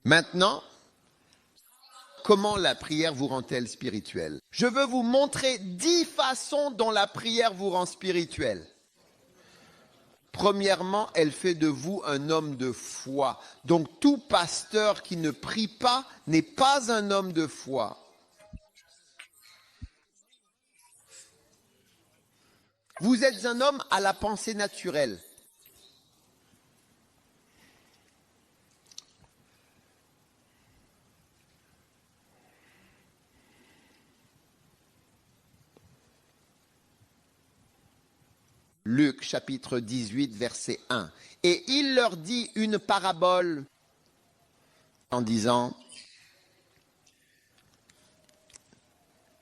Maintenant, comment la prière vous rend-elle spirituelle? Je veux vous montrer 10 façons dont la prière vous rend spirituel. Premièrement, elle fait de vous un homme de foi. Donc tout pasteur qui ne prie pas n'est pas un homme de foi. Vous êtes un homme à la pensée naturelle. Luc chapitre 18, verset 1. Et il leur dit une parabole en disant,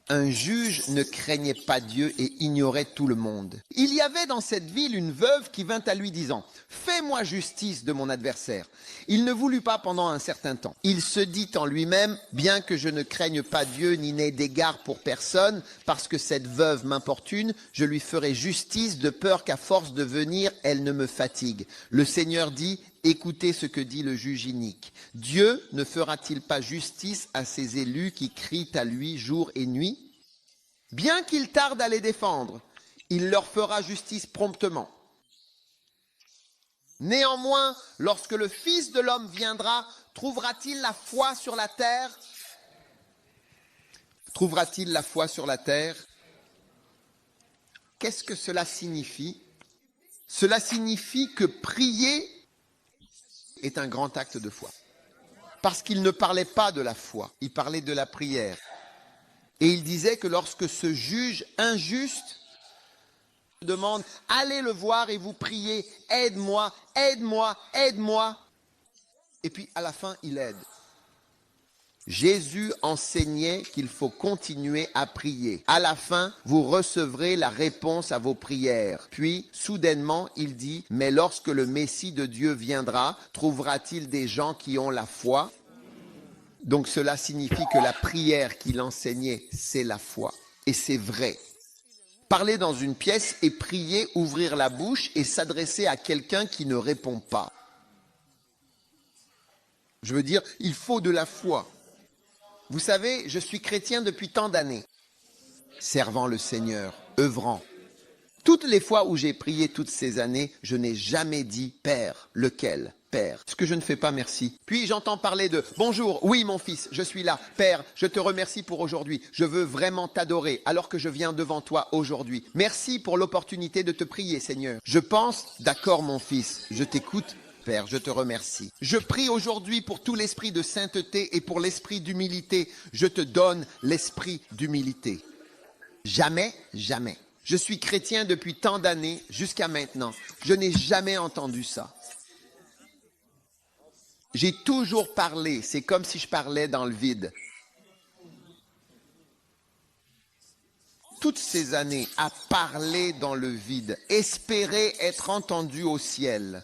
un juge ne craignait pas Dieu et ignorait tout le monde. Il y avait dans cette ville une veuve qui vint à lui disant, fais-moi justice de mon adversaire. Il ne voulut pas pendant un certain temps. Il se dit en lui-même, bien que je ne craigne pas Dieu ni n'ai d'égard pour personne, parce que cette veuve m'importune, je lui ferai justice de peur qu'à force de venir, elle ne me fatigue. Le Seigneur dit, écoutez ce que dit le juge inique. Dieu ne fera-t-il pas justice à ses élus qui crient à lui jour et nuit? Bien qu'il tarde à les défendre, il leur fera justice promptement. Néanmoins, lorsque le Fils de l'homme viendra, trouvera-t-il la foi sur la terre? Trouvera-t-il la foi sur la terre? Qu'est-ce que cela signifie? Cela signifie que prier est un grand acte de foi. Parce qu'il ne parlait pas de la foi, il parlait de la prière. Et il disait que lorsque ce juge injuste demande, allez le voir et vous priez, aide-moi, aide-moi, aide-moi. Et puis à la fin, il aide. Jésus enseignait qu'il faut continuer à prier. À la fin, vous recevrez la réponse à vos prières. Puis, soudainement, il dit, mais lorsque le Messie de Dieu viendra, trouvera-t-il des gens qui ont la foi? Donc cela signifie que la prière qu'il enseignait, c'est la foi. Et c'est vrai. Parler dans une pièce et prier, ouvrir la bouche et s'adresser à quelqu'un qui ne répond pas. Je veux dire, il faut de la foi. Vous savez, je suis chrétien depuis tant d'années, servant le Seigneur, œuvrant. Toutes les fois où j'ai prié toutes ces années, je n'ai jamais dit « Père ». Lequel ? Père. Ce que je ne fais pas, merci. Puis j'entends parler de « Bonjour, oui mon fils, je suis là. Père, je te remercie pour aujourd'hui. Je veux vraiment t'adorer alors que je viens devant toi aujourd'hui. Merci pour l'opportunité de te prier, Seigneur. Je pense, d'accord mon fils, je t'écoute. Père, je te remercie. Je prie aujourd'hui pour tout l'esprit de sainteté et pour l'esprit d'humilité. Je te donne l'esprit d'humilité. Jamais, jamais. Je suis chrétien depuis tant d'années jusqu'à maintenant. Je n'ai jamais entendu ça. J'ai toujours parlé. C'est comme si je parlais dans le vide. Toutes ces années à parler dans le vide, espérer être entendu au ciel.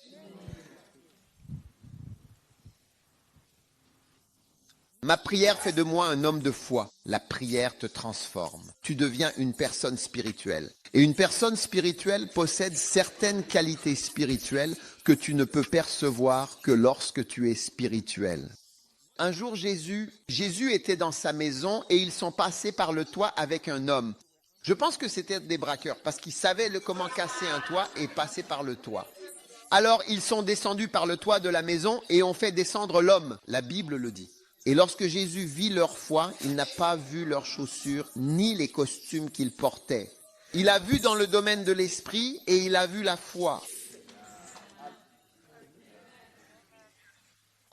Ma prière fait de moi un homme de foi. La prière te transforme. Tu deviens une personne spirituelle. Et une personne spirituelle possède certaines qualités spirituelles que tu ne peux percevoir que lorsque tu es spirituel. Un jour, Jésus était dans sa maison et ils sont passés par le toit avec un homme. Je pense que c'était des braqueurs parce qu'ils savaient comment casser un toit et passer par le toit. Alors, ils sont descendus par le toit de la maison et ont fait descendre l'homme. La Bible le dit. Et lorsque Jésus vit leur foi, il n'a pas vu leurs chaussures ni les costumes qu'ils portaient. Il a vu dans le domaine de l'esprit et il a vu la foi.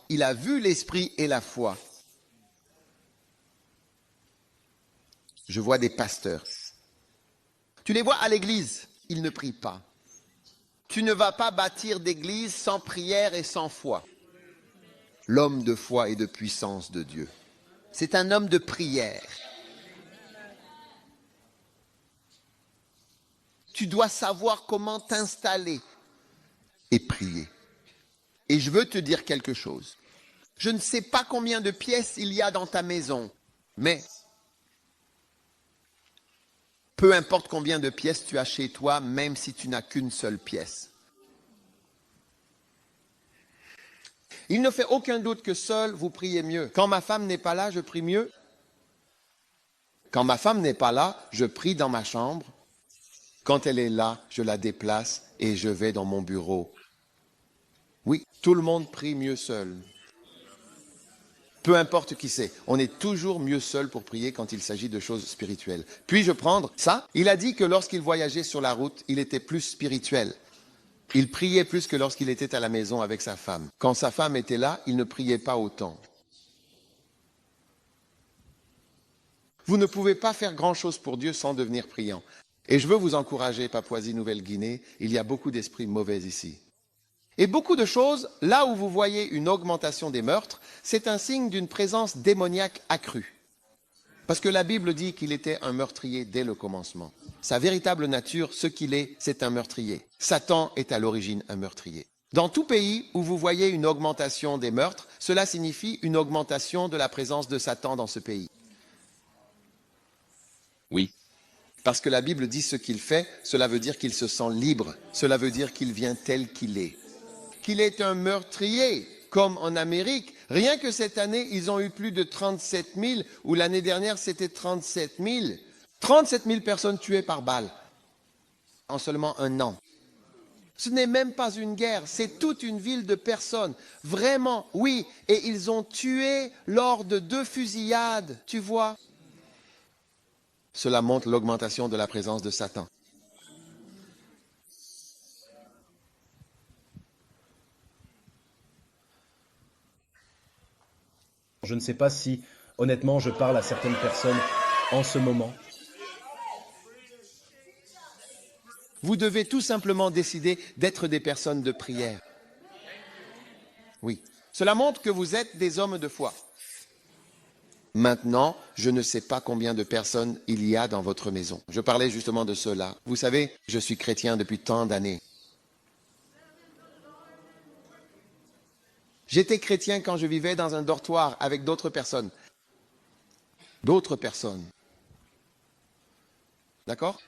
Il a vu l'esprit et la foi. Je vois des pasteurs. Tu les vois à l'église, ils ne prient pas. Tu ne vas pas bâtir d'église sans prière et sans foi. L'homme de foi et de puissance de Dieu. C'est un homme de prière. Tu dois savoir comment t'installer et prier. Et je veux te dire quelque chose. Je ne sais pas combien de pièces il y a dans ta maison, mais peu importe combien de pièces tu as chez toi, même si tu n'as qu'une seule pièce. Il ne fait aucun doute que seul vous priez mieux. Quand ma femme n'est pas là, je prie mieux. Quand ma femme n'est pas là, je prie dans ma chambre. Quand elle est là, je la déplace et je vais dans mon bureau. Oui, tout le monde prie mieux seul. Peu importe qui c'est, on est toujours mieux seul pour prier quand il s'agit de choses spirituelles. Puis-je prendre ça? Il a dit que lorsqu'il voyageait sur la route, il était plus spirituel. Il priait plus que lorsqu'il était à la maison avec sa femme. Quand sa femme était là, il ne priait pas autant. Vous ne pouvez pas faire grand-chose pour Dieu sans devenir priant. Et je veux vous encourager, Papouasie-Nouvelle-Guinée, il y a beaucoup d'esprits mauvais ici. Et beaucoup de choses, là où vous voyez une augmentation des meurtres, c'est un signe d'une présence démoniaque accrue. Parce que la Bible dit qu'il était un meurtrier dès le commencement. Sa véritable nature, ce qu'il est, c'est un meurtrier. Satan est à l'origine un meurtrier. Dans tout pays où vous voyez une augmentation des meurtres, cela signifie une augmentation de la présence de Satan dans ce pays. Oui. Parce que la Bible dit ce qu'il fait, cela veut dire qu'il se sent libre. Cela veut dire qu'il vient tel qu'il est. Qu'il est un meurtrier, comme en Amérique. Rien que cette année, ils ont eu plus de 37 000, ou l'année dernière, c'était 37 000. 37 000 personnes tuées par balle en seulement un an. Ce n'est même pas une guerre, c'est toute une ville de personnes. Vraiment, oui. Et ils ont tué lors de 2 fusillades, tu vois. Cela montre l'augmentation de la présence de Satan. Je ne sais pas si, honnêtement, je parle à certaines personnes en ce moment. Vous devez tout simplement décider d'être des personnes de prière. Oui. Cela montre que vous êtes des hommes de foi. Maintenant, je ne sais pas combien de personnes il y a dans votre maison. Je parlais justement de cela. Vous savez, je suis chrétien depuis tant d'années. J'étais chrétien quand je vivais dans un dortoir avec d'autres personnes. D'autres personnes. D'accord?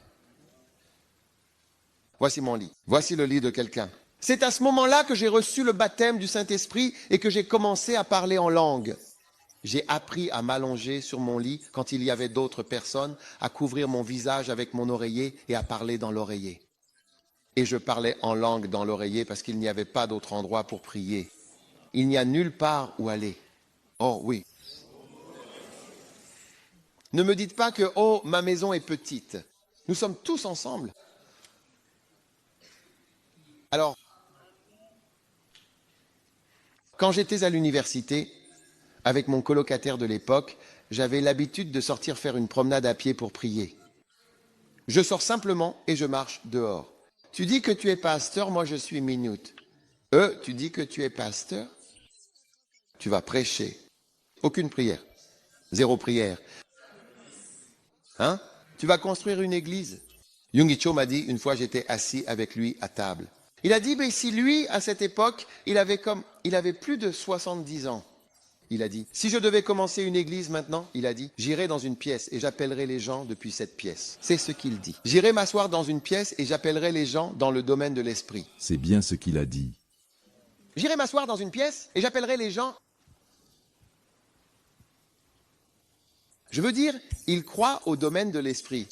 Voici mon lit. Voici le lit de quelqu'un. C'est à ce moment-là que j'ai reçu le baptême du Saint-Esprit et que j'ai commencé à parler en langue. J'ai appris à m'allonger sur mon lit quand il y avait d'autres personnes, à couvrir mon visage avec mon oreiller et à parler dans l'oreiller. Et je parlais en langue dans l'oreiller parce qu'il n'y avait pas d'autre endroit pour prier. Il n'y a nulle part où aller. Oh oui. Ne me dites pas que, oh, ma maison est petite. Nous sommes tous ensemble. Alors, quand j'étais à l'université, avec mon colocataire de l'époque, j'avais l'habitude de sortir faire une promenade à pied pour prier. Je sors simplement et je marche dehors. Tu dis que tu es pasteur, moi je suis minute. Tu dis que tu es pasteur? Tu vas prêcher. Aucune prière. 0 prière. Hein? Tu vas construire une église. Yonggi Cho m'a dit, une fois j'étais assis avec lui à table. Il a dit, mais si lui, à cette époque, il avait plus de 70 ans. Il a dit, si je devais commencer une église maintenant, il a dit, j'irai dans une pièce et j'appellerai les gens depuis cette pièce. C'est ce qu'il dit. J'irai m'asseoir dans une pièce et j'appellerai les gens dans le domaine de l'esprit. C'est bien ce qu'il a dit. J'irai m'asseoir dans une pièce et j'appellerai les gens. Je veux dire, il croit au domaine de l'esprit.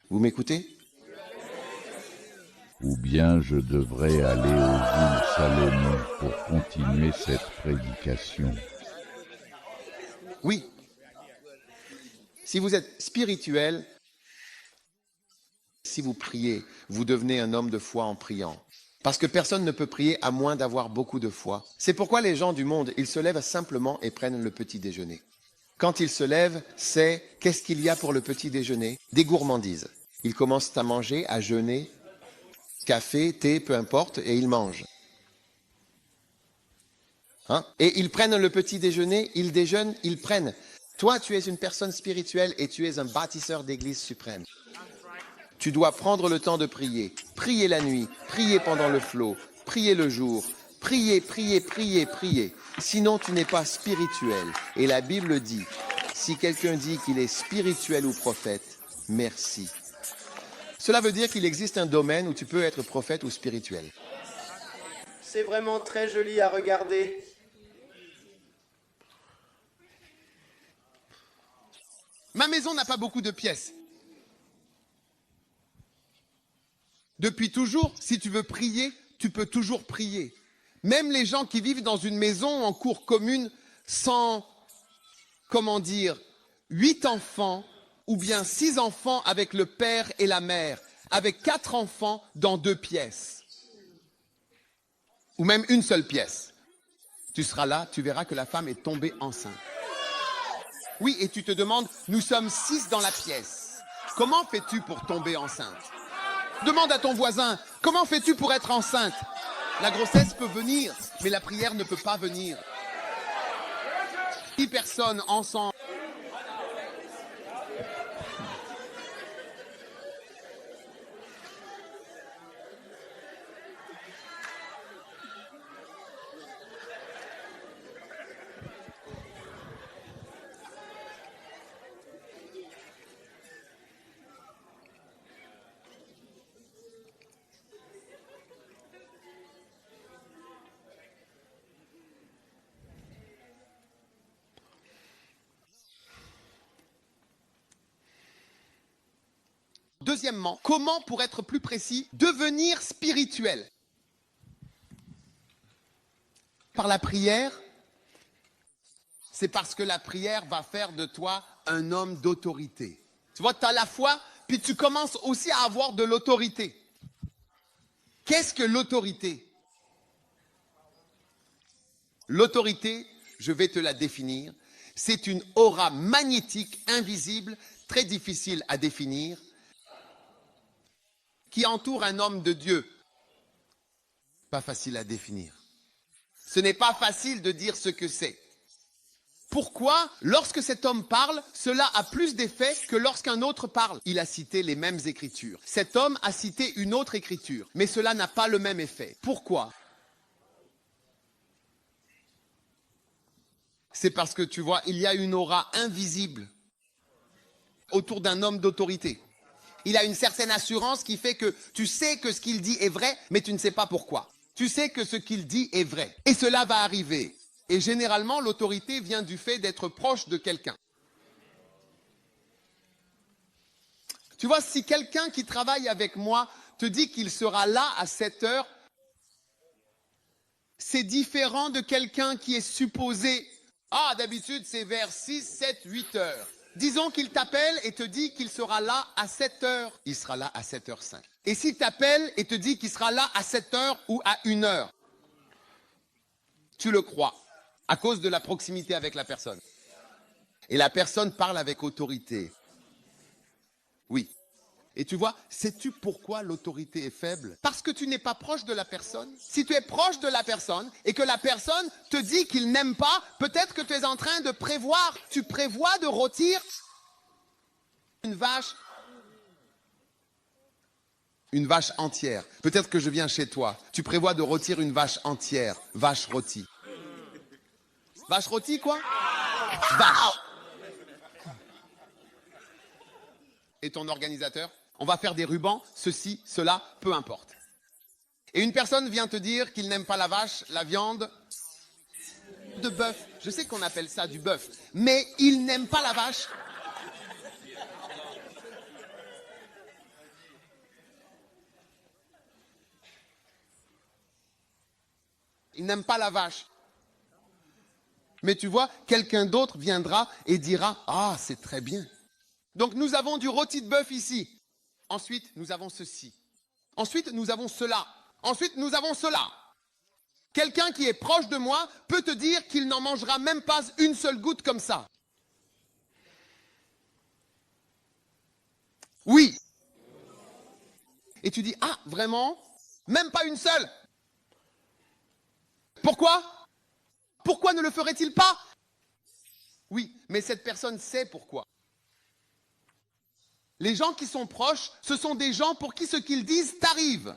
Vous m'écoutez? Ou bien je devrais aller aux îles Salomon pour continuer cette prédication. Oui. Si vous êtes spirituel, si vous priez, vous devenez un homme de foi en priant. Parce que personne ne peut prier à moins d'avoir beaucoup de foi. C'est pourquoi les gens du monde, ils se lèvent simplement et prennent le petit déjeuner. Quand ils se lèvent, c'est qu'est-ce qu'il y a pour le petit déjeuner? Des gourmandises. Ils commencent à manger, à jeûner, café, thé, peu importe, et ils mangent. Hein? Et ils prennent le petit déjeuner, ils déjeunent, ils prennent. Toi, tu es une personne spirituelle et tu es un bâtisseur d'église suprême. Tu dois prendre le temps de prier. Prier la nuit, prier pendant le flot, prier le jour. Prier, prier, prier, prier. Sinon, tu n'es pas spirituel. Et la Bible dit, si quelqu'un dit qu'il est spirituel ou prophète, merci. Cela veut dire qu'il existe un domaine où tu peux être prophète ou spirituel. C'est vraiment très joli à regarder. Ma maison n'a pas beaucoup de pièces. Depuis toujours, si tu veux prier, tu peux toujours prier. Même les gens qui vivent dans une maison en cour commune sans, 8 enfants ou bien 6 enfants avec le père et la mère, avec 4 enfants dans 2 pièces. Ou même une seule pièce. Tu seras là, tu verras que la femme est tombée enceinte. Oui, et tu te demandes, nous sommes 6 dans la pièce. Comment fais-tu pour tomber enceinte? Demande à ton voisin, comment fais-tu pour être enceinte? La grossesse peut venir, mais la prière ne peut pas venir. 10 personnes ensemble. Deuxièmement, comment, pour être plus précis, devenir spirituel? Par la prière, c'est parce que la prière va faire de toi un homme d'autorité. Tu vois, tu as la foi, puis tu commences aussi à avoir de l'autorité. Qu'est-ce que l'autorité? L'autorité, je vais te la définir, c'est une aura magnétique, invisible, très difficile à définir, qui entoure un homme de Dieu. Pas facile à définir. Ce n'est pas facile de dire ce que c'est. Pourquoi, lorsque cet homme parle, cela a plus d'effet que lorsqu'un autre parle? Il a cité les mêmes écritures. Cet homme a cité une autre écriture, mais cela n'a pas le même effet. Pourquoi? C'est parce que tu vois, il y a une aura invisible autour d'un homme d'autorité. Il a une certaine assurance qui fait que tu sais que ce qu'il dit est vrai, mais tu ne sais pas pourquoi. Tu sais que ce qu'il dit est vrai. Et cela va arriver. Et généralement, l'autorité vient du fait d'être proche de quelqu'un. Tu vois, si quelqu'un qui travaille avec moi te dit qu'il sera là à 7 heures, c'est différent de quelqu'un qui est supposé, d'habitude c'est vers 6, 7, 8 heures. Disons qu'il t'appelle et te dit qu'il sera là à 7 heures. Il sera là à 7h05. Et s'il t'appelle et te dit qu'il sera là à 7 heures ou à 1 heure, tu le crois à cause de la proximité avec la personne. Et la personne parle avec autorité. Oui. Et tu vois, sais-tu pourquoi l'autorité est faible? Parce que tu n'es pas proche de la personne. Si tu es proche de la personne et que la personne te dit qu'il n'aime pas, peut-être que tu es en train de prévoir, tu prévois de rôtir une vache entière. Peut-être que je viens chez toi, tu prévois de rôtir une vache entière, vache rôtie. Vache rôtie quoi? Vache. Et ton organisateur? On va faire des rubans, ceci, cela, peu importe. Et une personne vient te dire qu'il n'aime pas la vache, la viande de bœuf. Je sais qu'on appelle ça du bœuf, mais il n'aime pas la vache. Il n'aime pas la vache. Mais tu vois, quelqu'un d'autre viendra et dira, ah, c'est très bien. Donc nous avons du rôti de bœuf ici. Ensuite, nous avons ceci. Ensuite, nous avons cela. Ensuite, nous avons cela. Quelqu'un qui est proche de moi peut te dire qu'il n'en mangera même pas une seule goutte comme ça. Oui. Et tu dis, ah, vraiment? Même pas une seule? Pourquoi? Pourquoi ne le ferait-il pas? Oui, mais cette personne sait pourquoi. Les gens qui sont proches, ce sont des gens pour qui ce qu'ils disent t'arrive.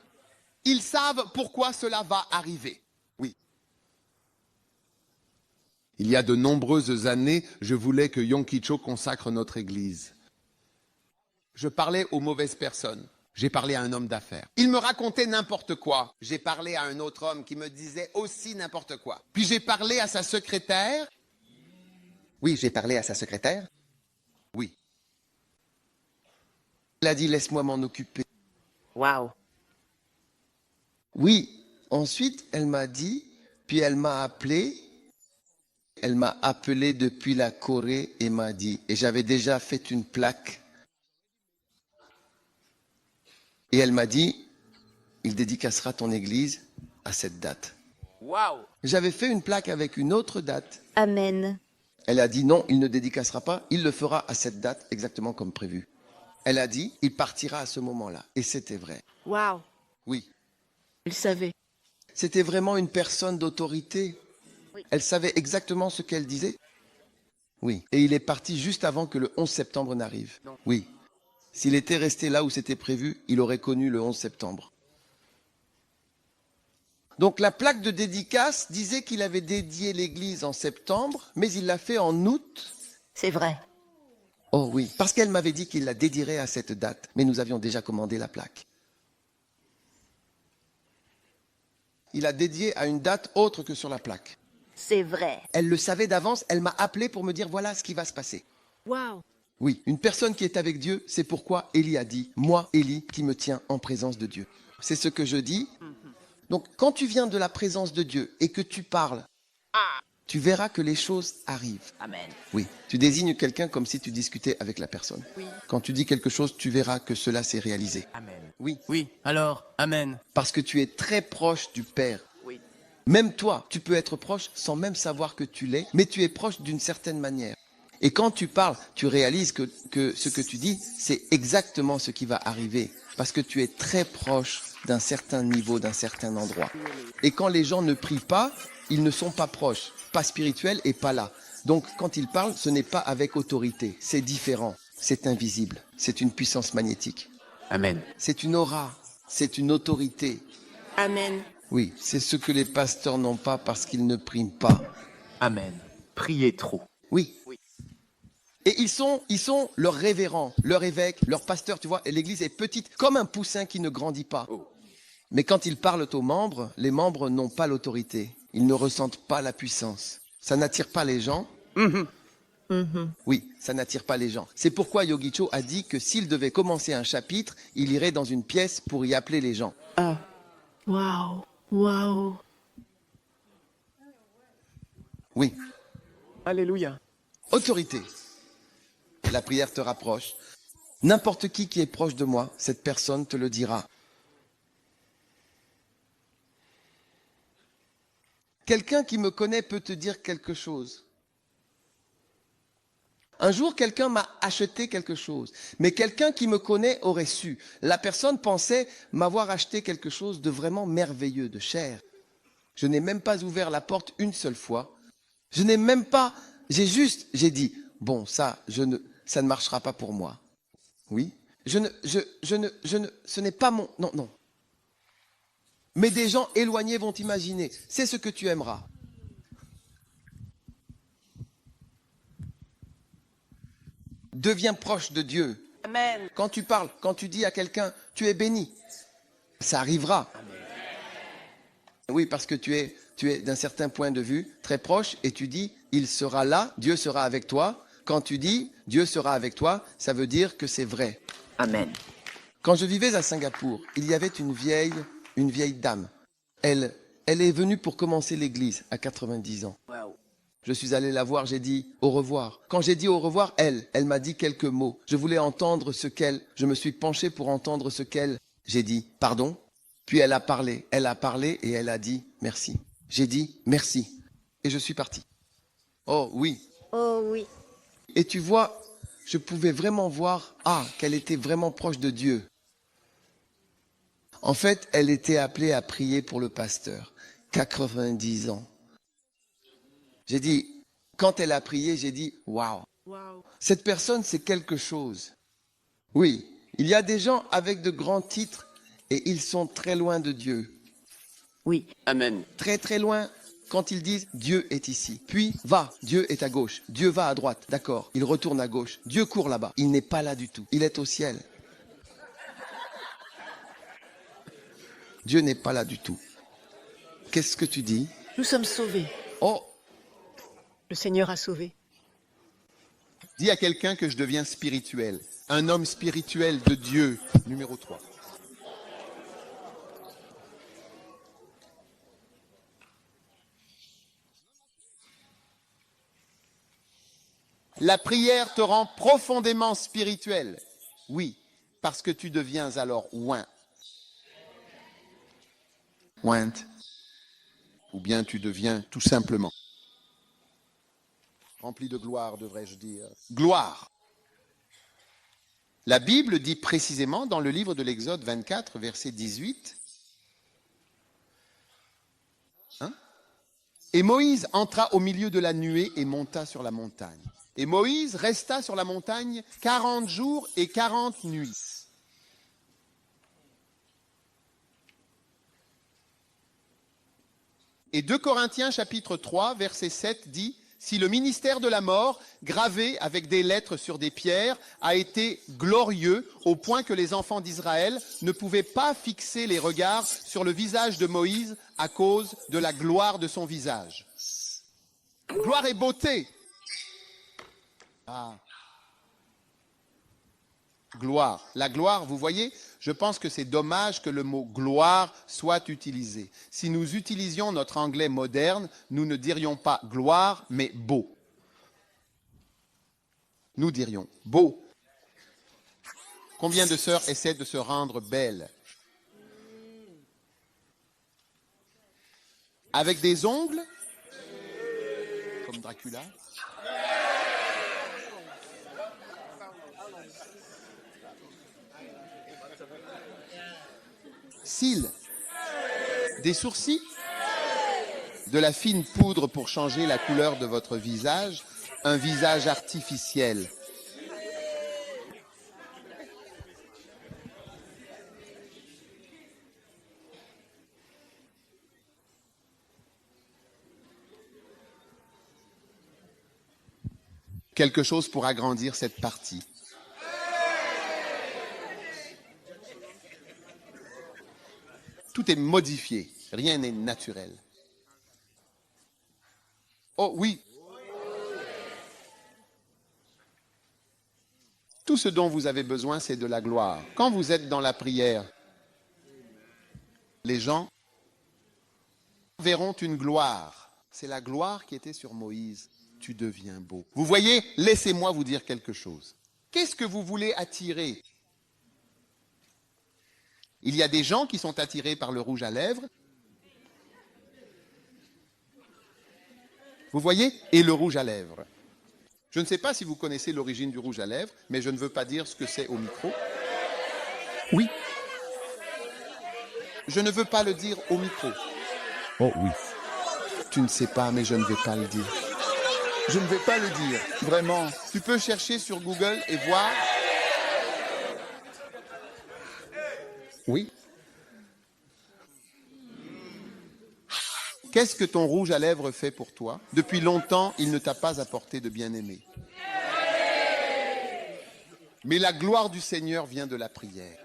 Ils savent pourquoi cela va arriver. Oui. Il y a de nombreuses années, je voulais que Yom Kicho consacre notre église. Je parlais aux mauvaises personnes. J'ai parlé à un homme d'affaires. Il me racontait n'importe quoi. J'ai parlé à un autre homme qui me disait aussi n'importe quoi. Puis j'ai parlé à sa secrétaire. Oui, j'ai parlé à sa secrétaire. Oui. Elle a dit, laisse-moi m'en occuper. Waouh. Oui. Ensuite, elle m'a dit, puis elle m'a appelé. Elle m'a appelé depuis la Corée et m'a dit, et j'avais déjà fait une plaque. Et elle m'a dit, il dédicacera ton église à cette date. Waouh. J'avais fait une plaque avec une autre date. Amen. Elle a dit non, il ne dédicacera pas, il le fera à cette date exactement comme prévu. Elle a dit, il partira à ce moment-là. Et c'était vrai. Waouh. Oui. Il savait. C'était vraiment une personne d'autorité. Elle savait exactement ce qu'elle disait. Oui. Et il est parti juste avant que le 11 septembre n'arrive. Oui. S'il était resté là où c'était prévu, il aurait connu le 11 septembre. Donc la plaque de dédicace disait qu'il avait dédié l'église en septembre, mais il l'a fait en août. C'est vrai. Oh oui, parce qu'elle m'avait dit qu'il la dédierait à cette date, mais nous avions déjà commandé la plaque. Il a dédié à une date autre que sur la plaque. C'est vrai. Elle le savait d'avance, elle m'a appelé pour me dire voilà ce qui va se passer. Waouh. Oui, une personne qui est avec Dieu, c'est pourquoi Élie a dit, moi, Élie, qui me tiens en présence de Dieu. C'est ce que je dis. Donc, quand tu viens de la présence de Dieu et que tu parles, tu verras que les choses arrivent. Amen. Oui, tu désignes quelqu'un comme si tu discutais avec la personne. Oui. Quand tu dis quelque chose, tu verras que cela s'est réalisé. Amen. Oui, Oui, alors, Amen. parce que tu es très proche du Père. Oui. Même toi, tu peux être proche sans même savoir que tu l'es, mais tu es proche d'une certaine manière. Et quand tu parles, tu réalises que ce que tu dis, c'est exactement ce qui va arriver. Parce que tu es très proche d'un certain niveau, d'un certain endroit. Et quand les gens ne prient pas, ils ne sont pas proches, pas spirituels et pas là. Donc quand ils parlent, ce n'est pas avec autorité, c'est différent, c'est invisible, c'est une puissance magnétique. Amen. C'est une aura, c'est une autorité. Amen. Oui, c'est ce que les pasteurs n'ont pas parce qu'ils ne prient pas. Amen. Priez trop. Oui. Et ils sont leurs révérends, leur évêque, leur pasteur, tu vois. Et l'église est petite, comme un poussin qui ne grandit pas. Mais quand ils parlent aux membres, les membres n'ont pas l'autorité. Ils ne ressentent pas la puissance. Ça n'attire pas les gens. Oui, ça n'attire pas les gens. C'est pourquoi Yogi Cho a dit que s'il devait commencer un chapitre, il irait dans une pièce pour y appeler les gens. Ah. Waouh. Waouh. Oui, Alléluia. autorité. La prière te rapproche. N'importe qui est proche de moi, cette personne te le dira. Quelqu'un qui me connaît peut te dire quelque chose. Un jour, quelqu'un m'a acheté quelque chose, mais quelqu'un qui me connaît aurait su. La personne pensait m'avoir acheté quelque chose de vraiment merveilleux, de cher. Je n'ai même pas ouvert la porte une seule fois. Je n'ai même pas, j'ai dit, bon, ça ne marchera pas pour moi. Oui. Ce n'est pas mon, non. Mais des gens éloignés vont imaginer, c'est ce que tu aimeras. Deviens proche de Dieu. Amen. Quand tu parles, quand tu dis à quelqu'un, tu es béni, ça arrivera. Oui, parce que tu es d'un certain point de vue très proche et tu dis, il sera là, Dieu sera avec toi. Quand tu dis, Dieu sera avec toi, ça veut dire que c'est vrai. Amen. Quand je vivais à Singapour, il y avait une vieille dame. Elle est venue pour commencer l'église à 90 ans. Waouh. Je suis allé la voir, j'ai dit au revoir. Quand j'ai dit au revoir, elle m'a dit quelques mots. Je voulais entendre je me suis penché pour entendre j'ai dit pardon. Puis elle a parlé et elle a dit merci. J'ai dit merci et je suis parti. Oh oui. Oh oui. Et tu vois, je pouvais vraiment voir, qu'elle était vraiment proche de Dieu. En fait, elle était appelée à prier pour le pasteur. 90 ans. J'ai dit, quand elle a prié, j'ai dit, waouh. Waouh. Cette personne, c'est quelque chose. Oui, il y a des gens avec de grands titres et ils sont très loin de Dieu. Oui. Amen. Très très loin quand ils disent Dieu est ici. Puis va, Dieu est à gauche. Dieu va à droite. D'accord, il retourne à gauche. Dieu court là-bas. Il n'est pas là du tout. Il est au ciel. Dieu n'est pas là du tout. Qu'est-ce que tu dis? Nous sommes sauvés. Oh, Le Seigneur a sauvé. dis à quelqu'un que je deviens spirituel. Un homme spirituel de Dieu, numéro 3. La prière te rend profondément spirituel. Oui, parce que tu deviens alors oint. Ointe. Ou bien tu deviens tout simplement. Rempli de gloire, devrais-je dire. Gloire. La Bible dit précisément dans le livre de l'Exode 24, verset 18, et Moïse entra au milieu de la nuée et monta sur la montagne. Et Moïse resta sur la montagne 40 jours et 40 nuits. Et 2 Corinthiens chapitre 3, verset 7 dit, si le ministère de la mort, gravé avec des lettres sur des pierres, a été glorieux au point que les enfants d'Israël ne pouvaient pas fixer les regards sur le visage de Moïse à cause de la gloire de son visage. Gloire et beauté. Ah. Gloire. La gloire, vous voyez, je pense que c'est dommage que le mot gloire soit utilisé. Si nous utilisions notre anglais moderne, nous ne dirions pas gloire, mais beau. Nous dirions beau. Combien de sœurs essaient de se rendre belles? Avec des ongles, comme Dracula. Cils, des sourcils, de la fine poudre pour changer la couleur de votre visage, un visage artificiel. Quelque chose pour agrandir cette partie. Tout est modifié, rien n'est naturel. Oh oui. Tout ce dont vous avez besoin, c'est de la gloire. Quand vous êtes dans la prière, les gens verront une gloire. C'est la gloire qui était sur Moïse. Tu deviens beau. Vous voyez, laissez-moi vous dire quelque chose. Qu'est-ce que vous voulez attirer? Il y a des gens qui sont attirés par le rouge à lèvres. Vous voyez? Et le rouge à lèvres. Je ne sais pas si vous connaissez l'origine du rouge à lèvres, mais je ne veux pas dire ce que c'est au micro. Oui. Je ne veux pas le dire au micro. Oh oui. Tu ne sais pas, mais je ne vais pas le dire. Je ne vais pas le dire, vraiment. Tu peux chercher sur Google et voir. Oui. Qu'est-ce que ton rouge à lèvres fait pour toi? Depuis longtemps, il ne t'a pas apporté de bien-aimé. Mais la gloire du Seigneur vient de la prière.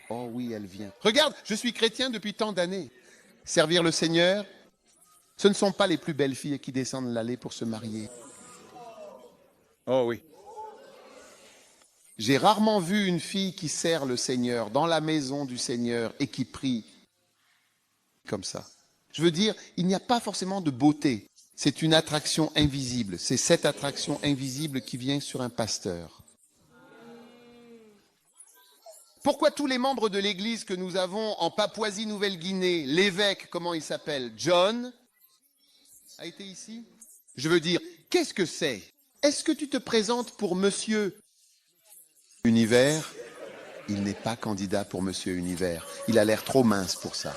Oh oui, elle vient. Regarde, je suis chrétien depuis tant d'années. Servir le Seigneur, ce ne sont pas les plus belles filles qui descendent l'allée pour se marier. Oh oui. J'ai rarement vu une fille qui sert le Seigneur dans la maison du Seigneur et qui prie comme ça. Je veux dire, il n'y a pas forcément de beauté. C'est une attraction invisible. C'est cette attraction invisible qui vient sur un pasteur. Pourquoi tous les membres de l'église que nous avons en Papouasie-Nouvelle-Guinée, l'évêque, comment il s'appelle, John, a été ici? Je veux dire, qu'est-ce que c'est? Est-ce que tu te présentes pour Monsieur Univers? Il n'est pas candidat pour Monsieur Univers. Il a l'air trop mince pour ça.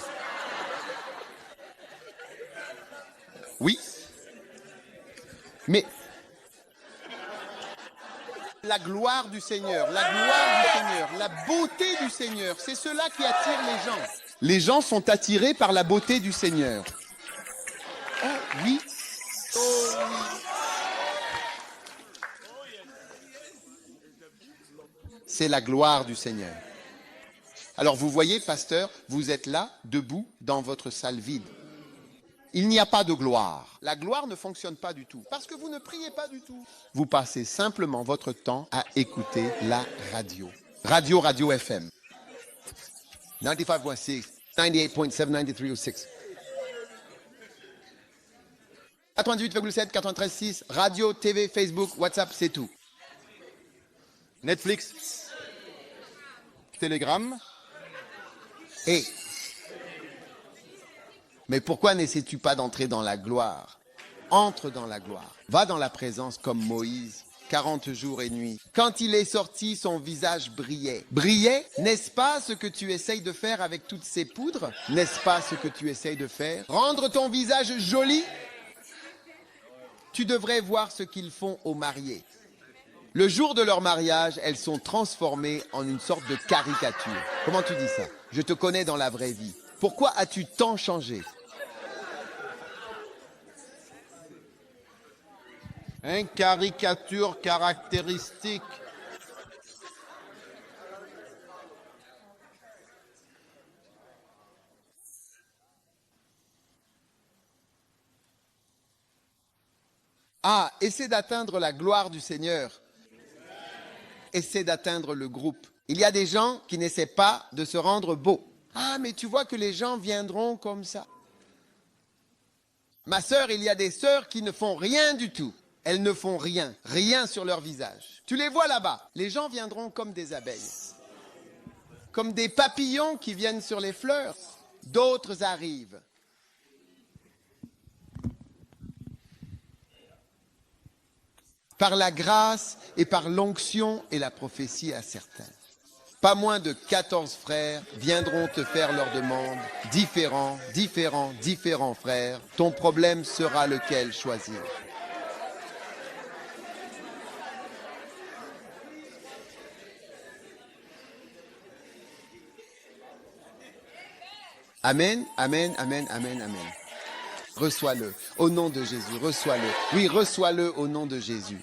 Oui. Mais la gloire du Seigneur, la gloire du Seigneur, la beauté du Seigneur, c'est cela qui attire les gens. Les gens sont attirés par la beauté du Seigneur. Oh oui. Oh oui. C'est la gloire du Seigneur. Alors vous voyez, pasteur, vous êtes là, debout, dans votre salle vide. Il n'y a pas de gloire. La gloire ne fonctionne pas du tout, parce que vous ne priez pas du tout. Vous passez simplement votre temps à écouter la radio. Radio FM. 95.6, 98.7, 93.6. 88,7, 93.6, radio, TV, Facebook, WhatsApp, c'est tout. Netflix, Telegram. Et mais pourquoi n'essaies-tu pas d'entrer dans la gloire? Entre dans la gloire. Va dans la présence comme Moïse, 40 jours et nuits. Quand il est sorti, son visage brillait. Brillait, n'est-ce pas ce que tu essayes de faire avec toutes ces poudres? N'est-ce pas ce que tu essayes de faire? Rendre ton visage joli? Tu devrais voir ce qu'ils font aux mariés. Le jour de leur mariage, elles sont transformées en une sorte de caricature. Comment tu dis ça? Je te connais dans la vraie vie. Pourquoi as-tu tant changé? Une caricature caractéristique. Ah, essaie d'atteindre la gloire du Seigneur. Essaie d'atteindre le groupe. Il y a des gens qui n'essaient pas de se rendre beaux. Ah, mais tu vois que les gens viendront comme ça. Ma sœur, il y a des sœurs qui ne font rien du tout. Elles ne font rien, rien sur leur visage. Tu les vois là-bas. Les gens viendront comme des abeilles. Comme des papillons qui viennent sur les fleurs. D'autres arrivent. Par la grâce et par l'onction et la prophétie à certains. Pas moins de 14 frères viendront te faire leur demande. Différents frères. Ton problème sera lequel choisir. Amen, amen, amen, amen, amen. Reçois-le au nom de Jésus, reçois-le. Oui, reçois-le au nom de Jésus.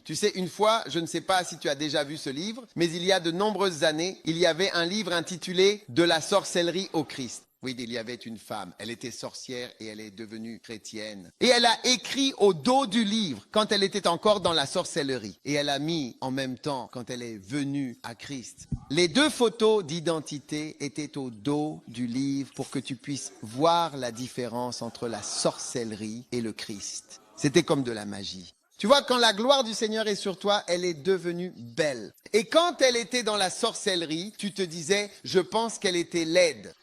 Tu sais, une fois, je ne sais pas si tu as déjà vu ce livre, mais il y a de nombreuses années, il y avait un livre intitulé « De la sorcellerie au Christ ». Oui, il y avait une femme, elle était sorcière et elle est devenue chrétienne. Et elle a écrit au dos du livre quand elle était encore dans la sorcellerie. Et elle a mis en même temps quand elle est venue à Christ. Les deux photos d'identité étaient au dos du livre pour que tu puisses voir la différence entre la sorcellerie et le Christ. C'était comme de la magie. Tu vois, quand la gloire du Seigneur est sur toi, elle est devenue belle. Et quand elle était dans la sorcellerie, tu te disais, je pense qu'elle était laide.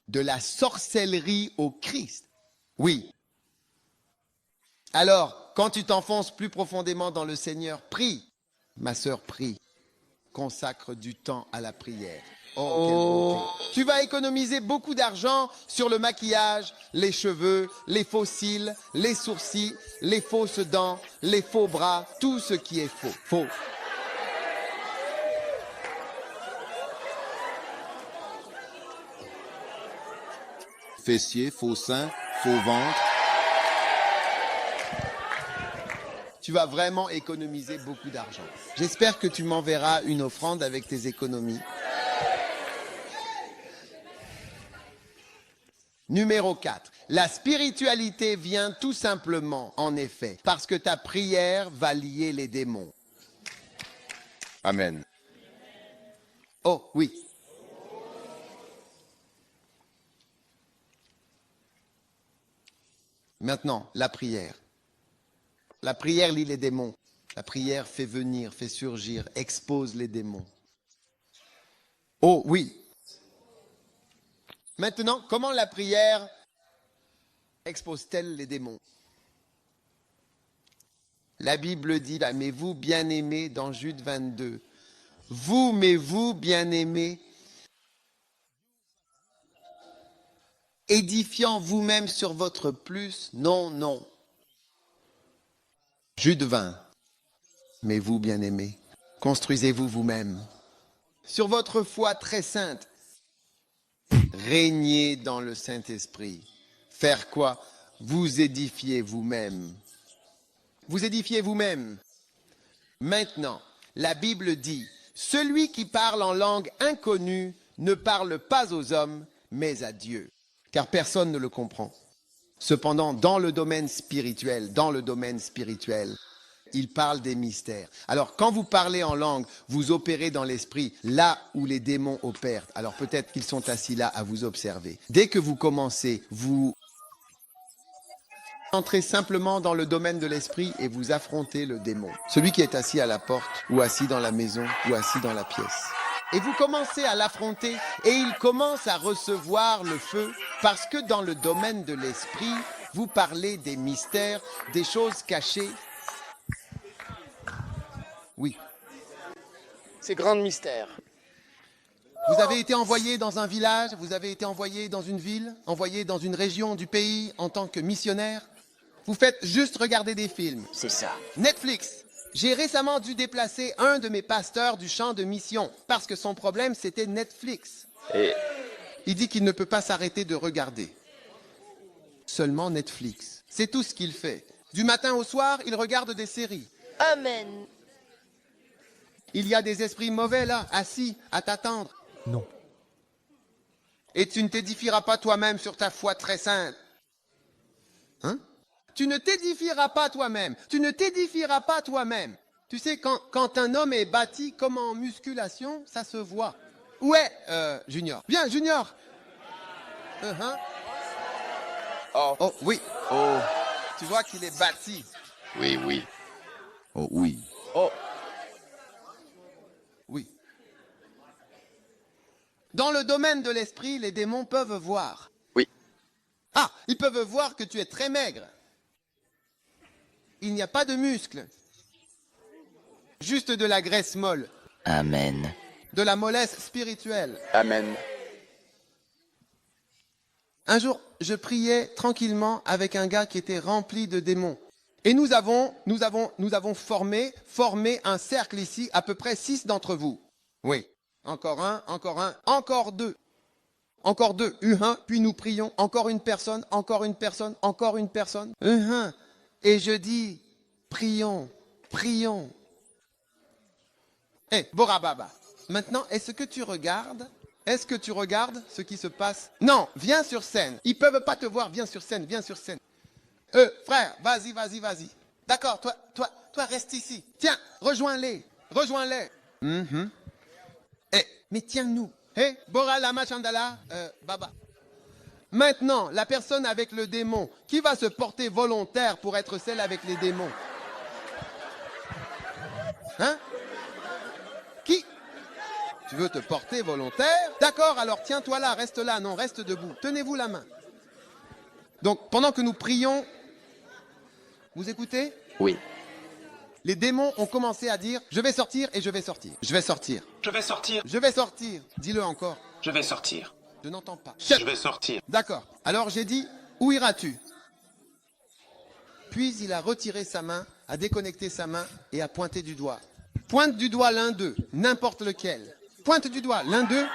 De la sorcellerie au Christ. Oui. Alors, quand tu t'enfonces plus profondément dans le Seigneur, prie. Ma sœur, prie. Consacre du temps à la prière. Oh, tu vas économiser beaucoup d'argent sur le maquillage, les cheveux, les faux cils, les sourcils, les fausses dents, les faux bras, tout ce qui est faux. Faux. Fessiers, faux seins, faux ventre. Tu vas vraiment économiser beaucoup d'argent. J'espère que tu m'enverras une offrande avec tes économies. Numéro 4. La spiritualité vient tout simplement, en effet, parce que ta prière va lier les démons. Amen. Oh, oui. Maintenant, la prière. La prière lie les démons. La prière fait venir, fait surgir, expose les démons. Oh, oui. Maintenant, comment la prière expose-t-elle les démons? La Bible dit, mais vous, bien-aimés, dans Jude 22, vous, mais vous, bien-aimés, édifiant vous-même sur votre plus, non. Jude 20, mais vous, bien-aimés, construisez-vous vous-même sur votre foi très sainte. Régnez dans le Saint-Esprit. Faire quoi? Vous édifiez vous-même. Vous édifiez vous-même. Maintenant, La Bible dit, celui qui parle en langue inconnue ne parle pas aux hommes, mais à Dieu, car personne ne le comprend. Cependant, dans le domaine spirituel, il parle des mystères. Alors, quand vous parlez en langue, vous opérez dans l'esprit, là où les démons opèrent. Alors, peut-être qu'ils sont assis là à vous observer. Dès que vous commencez, vous entrez simplement dans le domaine de l'esprit et vous affrontez le démon. Celui qui est assis à la porte, ou assis dans la maison, ou assis dans la pièce. Et vous commencez à l'affronter et il commence à recevoir le feu parce que dans le domaine de l'esprit, vous parlez des mystères, des choses cachées. Oui. Ces grands mystères. Vous avez été envoyé dans un village, vous avez été envoyé dans une ville, envoyé dans une région du pays en tant que missionnaire. Vous faites juste regarder des films. C'est ça. Netflix. J'ai récemment dû déplacer un de mes pasteurs du champ de mission parce que son problème, c'était Netflix. Et Il dit qu'il ne peut pas s'arrêter de regarder. Seulement Netflix. C'est tout ce qu'il fait. Du matin au soir, il regarde des séries. Amen. Il y a des esprits mauvais là, assis, à t'attendre. Non. Et tu ne t'édifieras pas toi-même sur ta foi très sainte. Hein? Tu ne t'édifieras pas toi-même. Tu ne t'édifieras pas toi-même. Tu sais, quand un homme est bâti comme en musculation, ça se voit. Où est Junior? Viens, Junior. Oh, oui. Oh, Tu vois qu'il est bâti. oui, oui. Oh, oui. Oh. Oui. Dans le domaine de l'esprit, les démons peuvent voir. Oui. Ah, ils peuvent voir que tu es très maigre. Il n'y a pas de muscles. Juste de la graisse molle. Amen. De la mollesse spirituelle. Amen. Un jour, je priais tranquillement avec un gars qui était rempli de démons. Et nous avons formé un cercle ici, à peu près 6 d'entre vous. Oui. Encore un, encore deux. Encore deux. Puis nous prions. Encore une personne, encore une personne, encore une personne. Et je dis, prions, prions. Bora Baba, maintenant, est-ce que tu regardes ce qui se passe? Non, viens sur scène. Ils peuvent pas te voir, viens sur scène, viens sur scène. Frère, vas-y. D'accord, toi, reste ici. Tiens, rejoins-les. Mais tiens-nous. Bora Lama Chandala, Baba. Maintenant, la personne avec le démon, qui va se porter volontaire pour être celle avec les démons? Hein? Qui? Tu veux te porter volontaire? D'accord, alors tiens-toi là, reste là, non, reste debout. Tenez-vous la main. Donc, pendant que nous prions, vous écoutez? Oui. Les démons ont commencé à dire, je vais sortir et je vais sortir. Je vais sortir. Je vais sortir. Je vais sortir. Dis-le encore. Je vais sortir. Je n'entends pas. Je vais sortir. D'accord. Alors j'ai dit, où iras-tu? Puis il a retiré sa main, a déconnecté sa main et a pointé du doigt. Pointe du doigt l'un d'eux, n'importe lequel. Pointe du doigt l'un d'eux.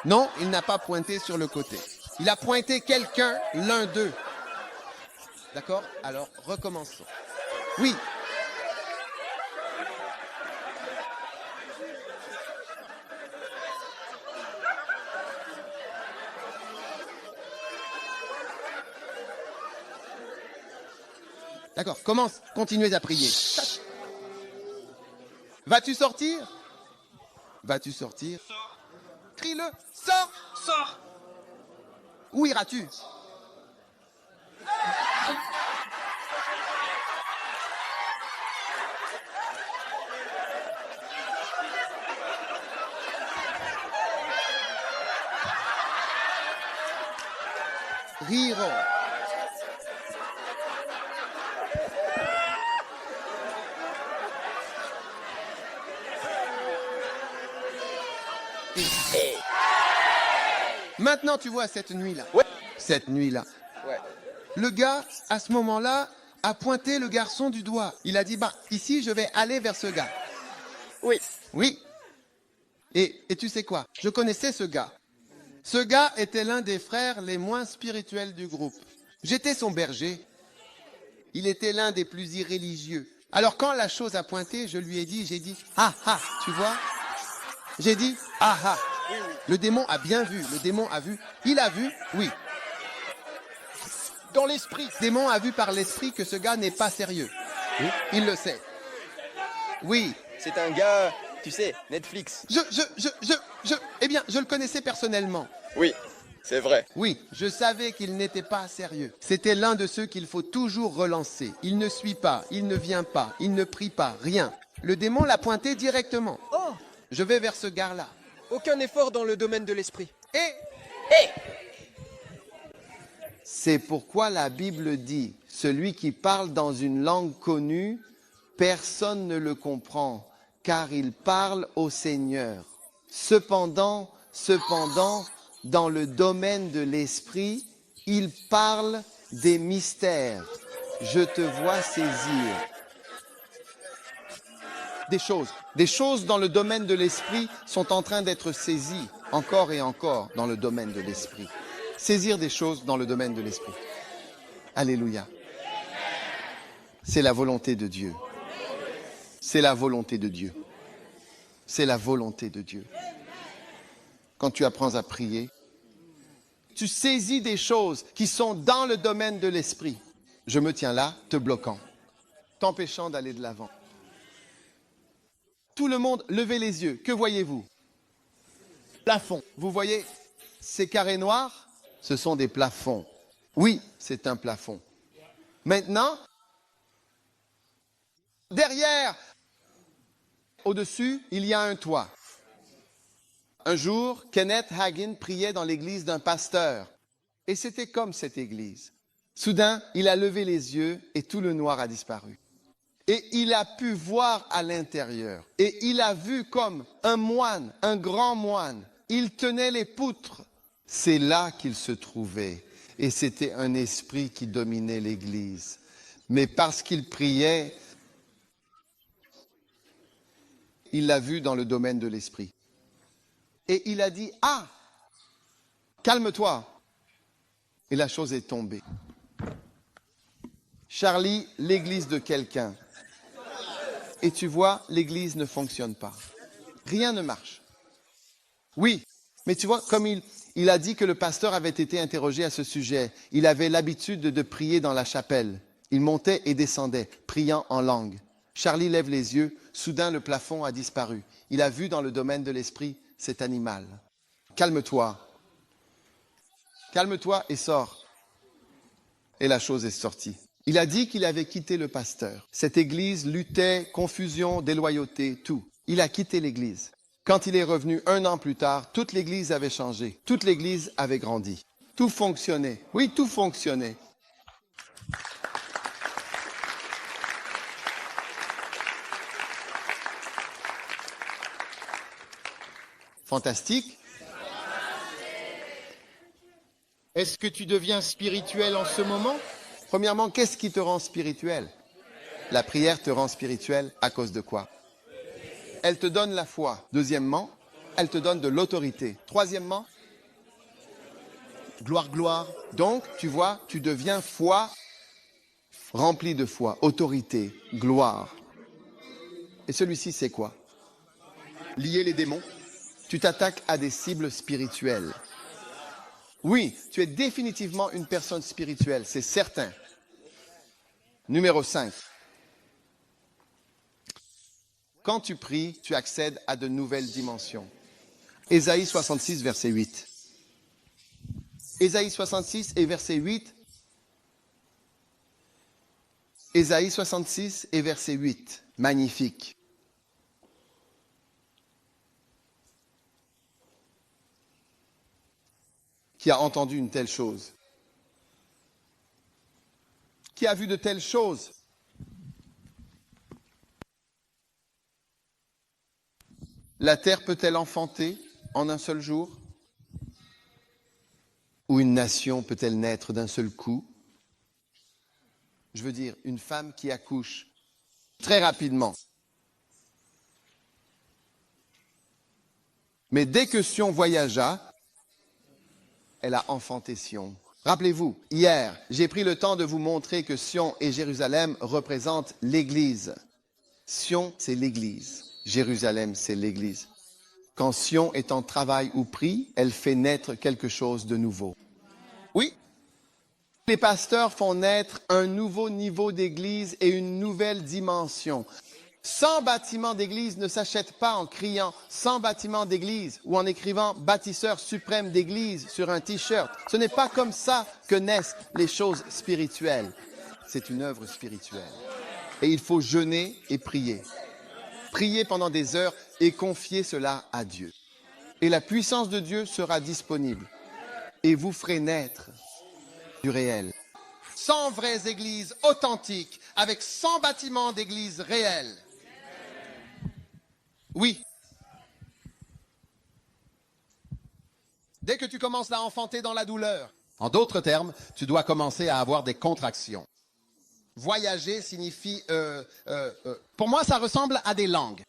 Non, il n'a pas pointé sur le côté. Il a pointé quelqu'un, l'un d'eux. D'accord? Alors, recommençons. Oui. D'accord, commence, continuez à prier. Vas-tu sortir? Vas-tu sortir? Crie-le, sors! Sors! Où iras-tu? Riront. Maintenant, tu vois cette nuit-là. Ouais. Cette nuit-là. Ouais. Le gars, à ce moment-là, a pointé le garçon du doigt. Il a dit, bah, ici, je vais aller vers ce gars. Oui. Oui. Et tu sais quoi? Je connaissais ce gars. Ce gars était l'un des frères les moins spirituels du groupe. J'étais son berger. Il était l'un des plus irréligieux. Alors quand la chose a pointé, j'ai dit, ah ah, tu vois? J'ai dit, ah ah. Le démon a bien vu, le démon a vu. Il a vu, oui. Dans l'esprit. Le démon a vu par l'esprit que ce gars n'est pas sérieux. Oui. Il le sait. Oui. C'est un gars, tu sais, Netflix. Eh bien, je le connaissais personnellement. Oui, c'est vrai. Oui, je savais qu'il n'était pas sérieux. C'était l'un de ceux qu'il faut toujours relancer. Il ne suit pas, il ne vient pas, il ne prie pas, rien. Le démon l'a pointé directement. Oh, Je vais vers ce gars-là. aucun effort dans le domaine de l'esprit. C'est pourquoi la Bible dit, celui qui parle dans une langue connue, personne ne le comprend, car il parle au Seigneur. Cependant, dans le domaine de l'esprit, il parle des mystères. Je te vois saisir. Des choses dans le domaine de l'esprit sont en train d'être saisies encore et encore dans le domaine de l'esprit. Saisir des choses dans le domaine de l'esprit. Alléluia. C'est la volonté de Dieu. C'est la volonté de Dieu. C'est la volonté de Dieu. Quand tu apprends à prier, tu saisis des choses qui sont dans le domaine de l'esprit. Je me tiens là, te bloquant, t'empêchant d'aller de l'avant. Tout le monde, levez les yeux. Que voyez-vous? Plafond. Vous voyez ces carrés noirs? Ce sont des plafonds. Oui, c'est un plafond. Maintenant, derrière, au-dessus, il y a un toit. Un jour, Kenneth Hagin priait dans l'église d'un pasteur. Et c'était comme cette église. Soudain, il a levé les yeux et tout le noir a disparu. Et il a pu voir à l'intérieur. Et il a vu comme un moine, un grand moine. Il tenait les poutres. C'est là qu'il se trouvait. Et c'était un esprit qui dominait l'église. Mais parce qu'il priait, il l'a vu dans le domaine de l'esprit. Et il a dit, ah, calme-toi. Et la chose est tombée. Charlie, l'église de quelqu'un. Et tu vois, l'église ne fonctionne pas. Rien ne marche. Oui, mais tu vois, comme il a dit que le pasteur avait été interrogé à ce sujet, il avait l'habitude de prier dans la chapelle. Il montait et descendait, priant en langue. Charlie lève les yeux, soudain le plafond a disparu. Il a vu dans le domaine de l'esprit cet animal. Calme-toi. Calme-toi et sors. Et la chose est sortie. Il a dit qu'il avait quitté le pasteur. Cette église luttait, confusion, déloyauté, tout. Il a quitté l'église. Quand il est revenu 1 an plus tard, toute l'église avait changé. Toute l'église avait grandi. Tout fonctionnait. Oui, tout fonctionnait. Fantastique. Est-ce que tu deviens spirituel en ce moment? Premièrement, qu'est-ce qui te rend spirituel? La prière te rend spirituel à cause de quoi? Elle te donne la foi. Deuxièmement, elle te donne de l'autorité. Troisièmement, gloire, gloire. Donc, tu vois, tu deviens foi, rempli de foi, autorité, gloire. Et celui-ci, c'est quoi? Lier les démons. Tu t'attaques à des cibles spirituelles. Oui, tu es définitivement une personne spirituelle, c'est certain. Numéro 5. Quand tu pries, tu accèdes à de nouvelles dimensions. Ésaïe 66, verset 8. Ésaïe 66 et verset 8. Ésaïe 66 et verset 8. Magnifique. Qui a entendu une telle chose? Qui a vu de telles choses? La terre peut-elle enfanter en un seul jour? Ou une nation peut-elle naître d'un seul coup? Je veux dire, une femme qui accouche très rapidement. Mais dès que Sion voyagea, elle a enfanté Sion. Rappelez-vous, hier, j'ai pris le temps de vous montrer que Sion et Jérusalem représentent l'Église. Sion, c'est l'Église. Jérusalem, c'est l'Église. Quand Sion est en travail ou prie, elle fait naître quelque chose de nouveau. Oui, les pasteurs font naître un nouveau niveau d'église et une nouvelle dimension. 100 bâtiments d'église ne s'achètent pas en criant 100 bâtiments d'église ou en écrivant bâtisseur suprême d'église sur un t-shirt. Ce n'est pas comme ça que naissent les choses spirituelles. C'est une œuvre spirituelle. Et il faut jeûner et prier. Prier pendant des heures et confier cela à Dieu. Et la puissance de Dieu sera disponible. Et vous ferez naître du réel. 100 vraies églises authentiques avec 100 bâtiments d'églises réels. Oui. Dès que tu commences à enfanter dans la douleur, en d'autres termes, tu dois commencer à avoir des contractions. Voyager signifie... pour moi, ça ressemble à des langues.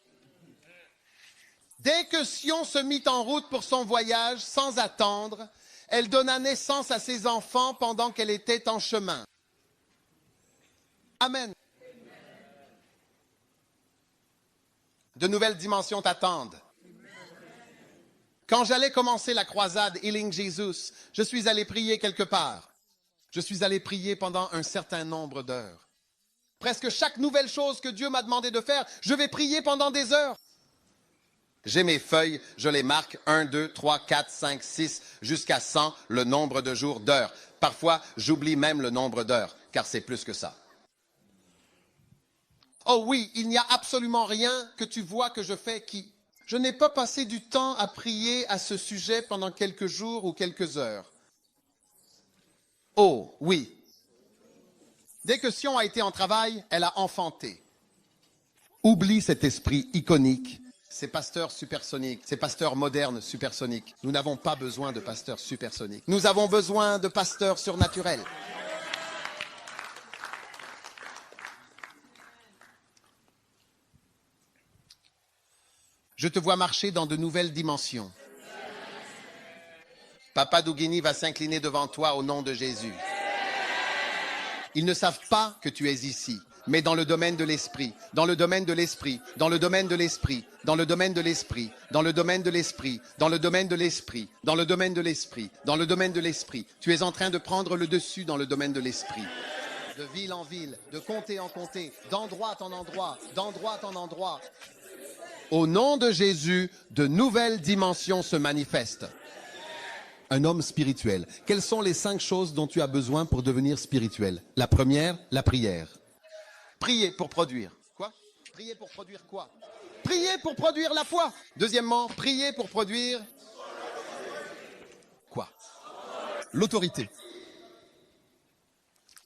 Dès que Sion se mit en route pour son voyage, sans attendre, elle donna naissance à ses enfants pendant qu'elle était en chemin. Amen. De nouvelles dimensions t'attendent. Quand j'allais commencer la croisade Healing Jesus, je suis allé prier quelque part. Je suis allé prier pendant un certain nombre d'heures. Presque chaque nouvelle chose que Dieu m'a demandé de faire, je vais prier pendant des heures. J'ai mes feuilles, je les marque 1, 2, 3, 4, 5, 6, jusqu'à 100, le nombre de jours, d'heures. Parfois, j'oublie même le nombre d'heures, car c'est plus que ça. Oh oui, il n'y a absolument rien que tu vois que je fais qui... Je n'ai pas passé du temps à prier à ce sujet pendant quelques jours ou quelques heures. Oh oui. Dès que Sion a été en travail, elle a enfanté. Oublie cet esprit iconique. Ces pasteurs supersoniques, ces pasteurs modernes supersoniques. Nous n'avons pas besoin de pasteurs supersoniques. Nous avons besoin de pasteurs surnaturels. Je te vois marcher dans de nouvelles dimensions. Papa Dougini va s'incliner devant toi au nom de Jésus. Ils ne savent pas que tu es ici, mais dans le domaine de l'esprit, dans le domaine de l'esprit, dans le domaine de l'esprit, dans le domaine de l'esprit, dans le domaine de l'esprit, dans le domaine de l'esprit, dans le domaine de l'esprit, dans le domaine de l'esprit. Tu es en train de prendre le dessus dans le domaine de l'esprit. De ville en ville, de comté en comté, d'endroit en endroit, d'endroit en endroit. Au nom de Jésus, de nouvelles dimensions se manifestent. Un homme spirituel. Quelles sont les 5 choses dont tu as besoin pour devenir spirituel? La première, la prière. Prier pour produire. Quoi? Prier pour produire quoi? Prier pour produire la foi. Deuxièmement, prier pour produire quoi? L'autorité.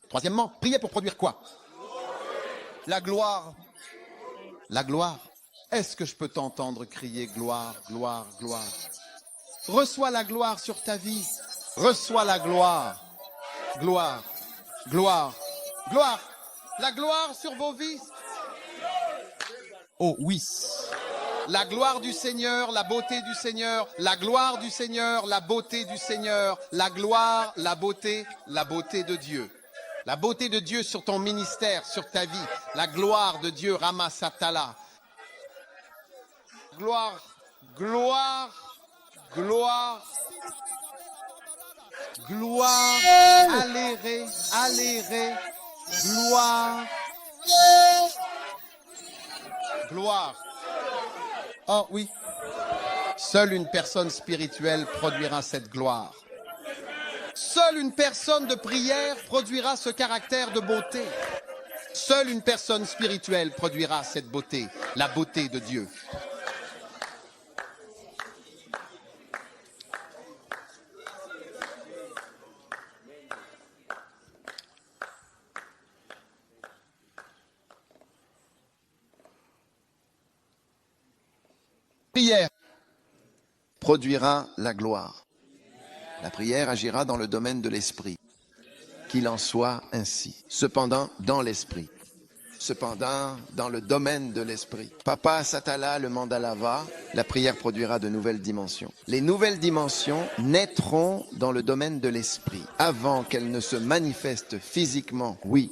Troisièmement, prier pour produire quoi? La gloire. La gloire. Est-ce que je peux t'entendre crier gloire, gloire, gloire? Reçois la gloire sur ta vie. Reçois la gloire. Gloire, gloire, gloire. La gloire sur vos vies. Oh oui. La gloire du Seigneur, la beauté du Seigneur, la gloire du Seigneur, la beauté du Seigneur, la gloire, la beauté de Dieu. La beauté de Dieu sur ton ministère, sur ta vie. La gloire de Dieu, Ramasatala. Gloire, gloire, gloire, gloire, alléré, alléré, gloire, gloire. Oh oui, seule une personne spirituelle produira cette gloire. Seule une personne de prière produira ce caractère de beauté. Seule une personne spirituelle produira cette beauté, la beauté de Dieu. Prière produira la gloire. La prière agira dans le domaine de l'esprit. Qu'il en soit ainsi. Cependant, dans l'esprit. Cependant, dans le domaine de l'esprit, Papa Satala, le Mandalava, la prière produira de nouvelles dimensions. Les nouvelles dimensions naîtront dans le domaine de l'esprit, avant qu'elles ne se manifestent physiquement, oui.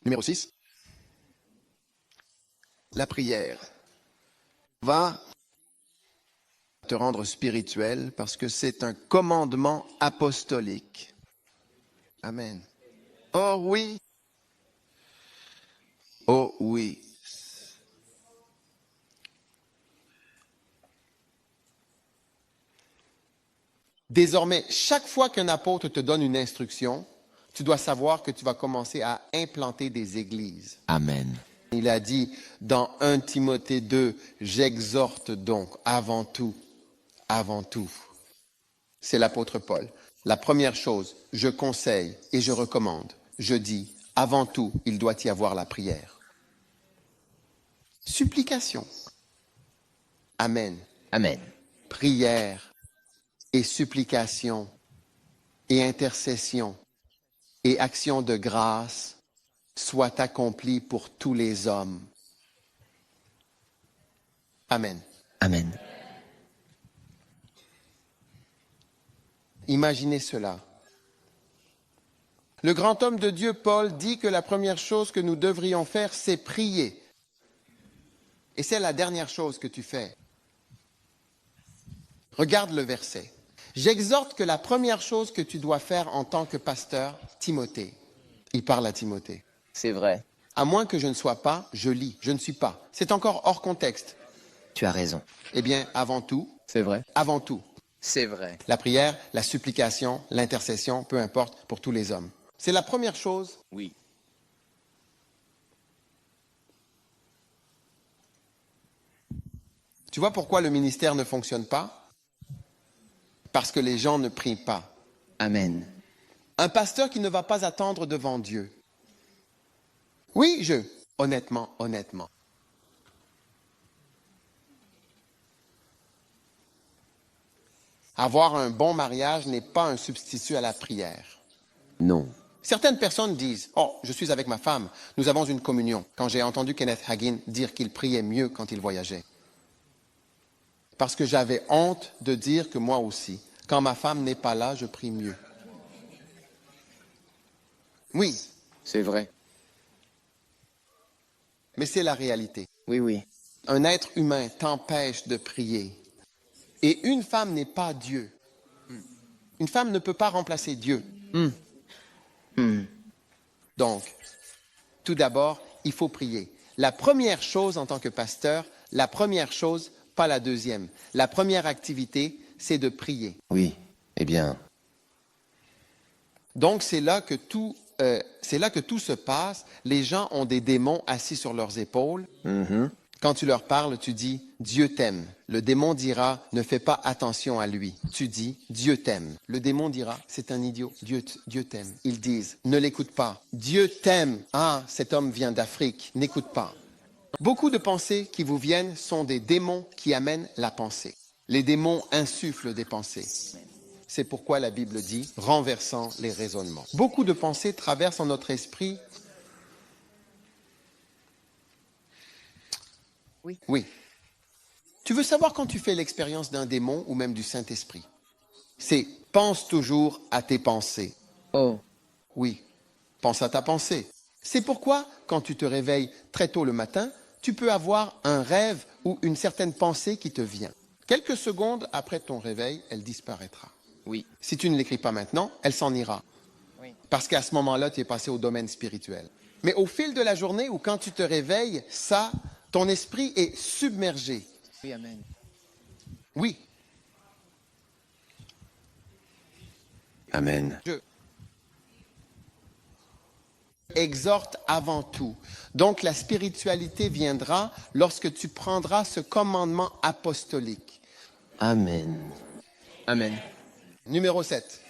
Numéro 6. La prière va te rendre spirituel parce que c'est un commandement apostolique. Amen. Oh oui. Oh oui. Désormais, chaque fois qu'un apôtre te donne une instruction, tu dois savoir que tu vas commencer à implanter des églises. Amen. Il a dit dans 1 Timothée 2, j'exhorte donc avant tout, c'est l'apôtre Paul. La première chose, je conseille et je recommande, je dis, avant tout, il doit y avoir la prière. Supplication. Amen. Amen. Prière et supplication et intercession et action de grâce soient accomplis pour tous les hommes. Amen. Amen. Imaginez cela. Le grand homme de Dieu, Paul, dit que la première chose que nous devrions faire, c'est prier. Et c'est la dernière chose que tu fais. Regarde le verset. J'exhorte que la première chose que tu dois faire en tant que pasteur, Timothée, il parle à Timothée. C'est vrai. À moins que je ne sois pas, je lis. Je ne suis pas. C'est encore hors contexte. Tu as raison. Eh bien, avant tout, C'est vrai. avant tout, C'est vrai. la prière, la supplication, l'intercession, peu importe, pour tous les hommes. C'est la première chose. Oui. Tu vois pourquoi le ministère ne fonctionne pas? Parce que les gens ne prient pas. Amen. Un pasteur qui ne va pas attendre devant Dieu. Oui, honnêtement. Avoir un bon mariage n'est pas un substitut à la prière. Non. Certaines personnes disent, oh, je suis avec ma femme, nous avons une communion. Quand j'ai entendu Kenneth Hagin dire qu'il priait mieux quand il voyageait. Parce que j'avais honte de dire que moi aussi, quand ma femme n'est pas là, je prie mieux. Oui, C'est vrai. mais c'est la réalité. Oui, oui. Un être humain t'empêche de prier. Et une femme n'est pas Dieu. Une femme ne peut pas remplacer Dieu. Donc, tout d'abord, il faut prier. La première chose en tant que pasteur, la première chose, pas la deuxième. La première activité, c'est de prier. Oui. Eh bien, Donc, c'est là que tout se passe. Les gens ont des démons assis sur leurs épaules. Quand tu leur parles, tu dis « Dieu t'aime ». Le démon dira « Ne fais pas attention à lui ». Tu dis « Dieu t'aime ». Le démon dira « C'est un idiot, Dieu t'aime ». Ils disent « Ne l'écoute pas ». « Dieu t'aime ». « Ah, cet homme vient d'Afrique, n'écoute pas ». Beaucoup de pensées qui vous viennent sont des démons qui amènent la pensée. Les démons insufflent des pensées. C'est pourquoi la Bible dit « renversant les raisonnements ». Beaucoup de pensées traversent en notre esprit. Oui. Tu veux savoir quand tu fais l'expérience d'un démon ou même du Saint-Esprit? C'est « pense toujours à tes pensées ». oh, Oui, pense à ta pensée. C'est pourquoi, quand tu te réveilles très tôt le matin, tu peux avoir un rêve ou une certaine pensée qui te vient. Quelques secondes après ton réveil, elle disparaîtra. oui. Si tu ne l'écris pas maintenant, elle s'en ira. Oui. Parce qu'à ce moment-là, tu es passé au domaine spirituel. Mais au fil de la journée ou quand tu te réveilles, ton esprit est submergé. Oui, amen. Oui, Amen. je exhorte avant tout. Donc la spiritualité viendra lorsque tu prendras ce commandement apostolique. Amen. Amen. Numéro 7.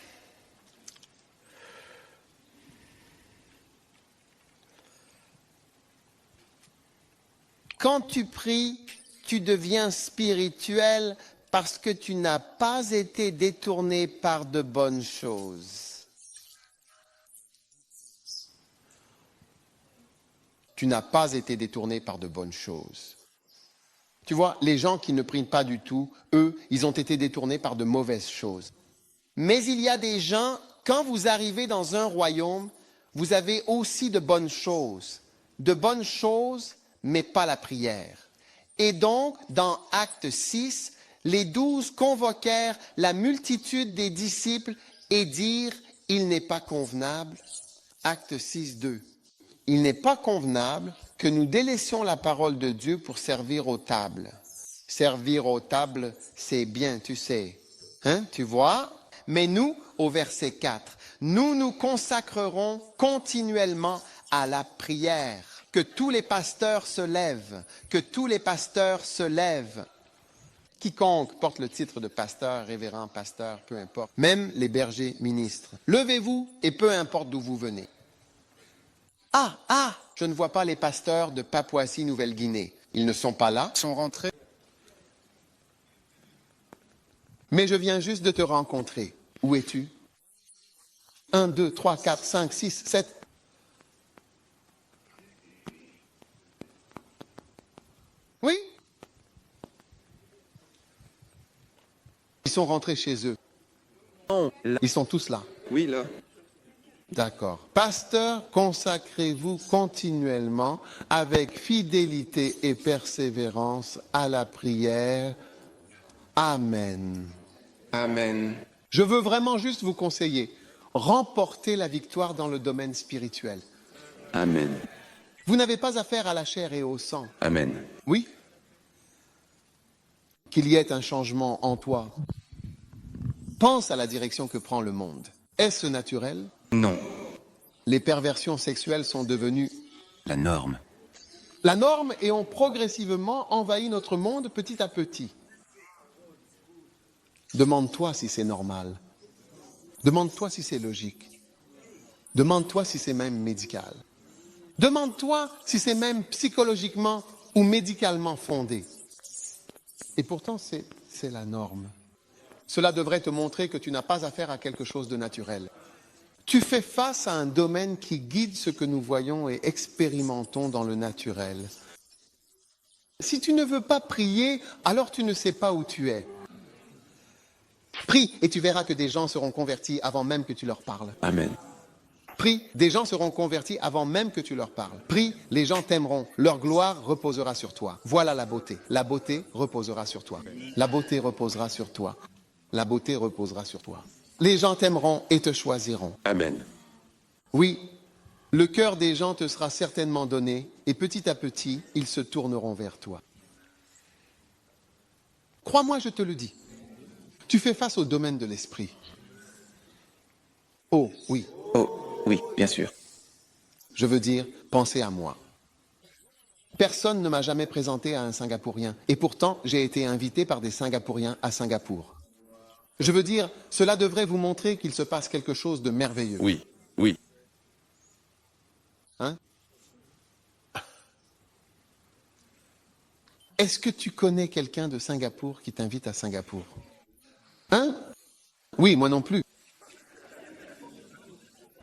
Quand tu pries, tu deviens spirituel parce que tu n'as pas été détourné par de bonnes choses. Tu n'as pas été détourné par de bonnes choses. Tu vois, les gens qui ne prient pas du tout, eux, ils ont été détournés par de mauvaises choses. Mais il y a des gens, quand vous arrivez dans un royaume, vous avez aussi de bonnes choses. De bonnes choses, mais pas la prière. Et donc, dans Acte 6, les 12 convoquèrent la multitude des disciples et dirent, « Il n'est pas convenable. » Acte 6, 2. « Il n'est pas convenable que nous délaissions la parole de Dieu pour servir aux tables. » Servir aux tables, c'est bien, tu sais. Hein, tu vois? Mais nous, au verset 4, nous nous consacrerons continuellement à la prière. Que tous les pasteurs se lèvent, que tous les pasteurs se lèvent. Quiconque porte le titre de pasteur, révérend, pasteur, peu importe, même les bergers ministres. Levez-vous et peu importe d'où vous venez. Je ne vois pas les pasteurs de Papouasie-Nouvelle-Guinée. Ils ne sont pas là. Ils sont rentrés. Mais je viens juste de te rencontrer. Où es-tu? 1, 2, 3, 4, 5, 6, 7. Oui. Ils sont rentrés chez eux. Non, là. Ils sont tous là. Oui, là. D'accord. Pasteur, consacrez-vous continuellement avec fidélité et persévérance à la prière. Amen. Amen. Je veux vraiment juste vous conseiller. Remportez la victoire dans le domaine spirituel. Amen. Vous n'avez pas affaire à la chair et au sang. Amen. Oui. Qu'il y ait un changement en toi. Pense à la direction que prend le monde. Est-ce naturel? Non. Les perversions sexuelles sont devenues La norme. la norme et ont progressivement envahi notre monde petit à petit. Demande-toi si c'est normal. Demande-toi si c'est logique. Demande-toi si c'est même médical. Demande-toi si c'est même psychologiquement ou médicalement fondé. Et pourtant, c'est la norme. Cela devrait te montrer que tu n'as pas affaire à quelque chose de naturel. Tu fais face à un domaine qui guide ce que nous voyons et expérimentons dans le naturel. Si tu ne veux pas prier, alors tu ne sais pas où tu es. Prie et tu verras que des gens seront convertis avant même que tu leur parles. Amen. Prie, des gens seront convertis avant même que tu leur parles. Prie, les gens t'aimeront, leur gloire reposera sur toi. Voilà la beauté. La beauté reposera sur toi. La beauté reposera sur toi. La beauté reposera sur toi. Les gens t'aimeront et te choisiront. Amen. Oui, le cœur des gens te sera certainement donné et petit à petit, ils se tourneront vers toi. Crois-moi, je te le dis. Tu fais face au domaine de l'esprit. Oh, oui. Oh, oui, bien sûr. Je veux dire, pensez à moi. Personne ne m'a jamais présenté à un Singapourien. Et pourtant, j'ai été invité par des Singapouriens à Singapour. Je veux dire, cela devrait vous montrer qu'il se passe quelque chose de merveilleux. Oui, oui. Hein? Est-ce que tu connais quelqu'un de Singapour qui t'invite à Singapour? Hein? Oui, moi non plus.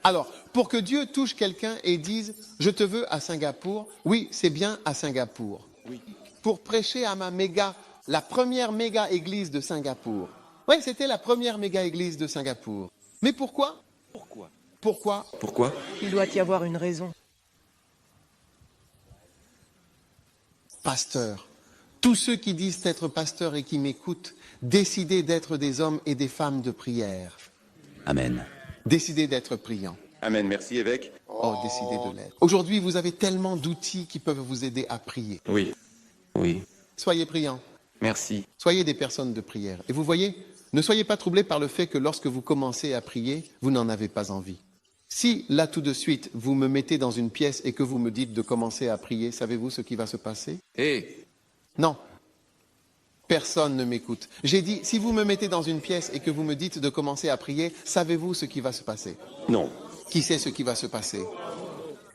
Alors, pour que Dieu touche quelqu'un et dise « Je te veux à Singapour », oui, c'est bien à Singapour. Oui. Pour prêcher à la première méga église de Singapour. Oui, c'était la première méga église de Singapour. Mais pourquoi? Pourquoi? Il doit y avoir une raison. Pasteur. Tous ceux qui disent être pasteurs et qui m'écoutent, décidez d'être des hommes et des femmes de prière. Amen. Décidez d'être priants. Amen. Merci, évêque. Oh, décidez de l'être. Aujourd'hui, vous avez tellement d'outils qui peuvent vous aider à prier. Oui. Oui. Soyez priants. Merci. Soyez des personnes de prière. Et vous voyez, ne soyez pas troublés par le fait que lorsque vous commencez à prier, vous n'en avez pas envie. Si, là, tout de suite, vous me mettez dans une pièce et que vous me dites de commencer à prier, savez-vous ce qui va se passer? Non. Personne ne m'écoute. J'ai dit, si vous me mettez dans une pièce et que vous me dites de commencer à prier, savez-vous ce qui va se passer? Non. Qui sait ce qui va se passer?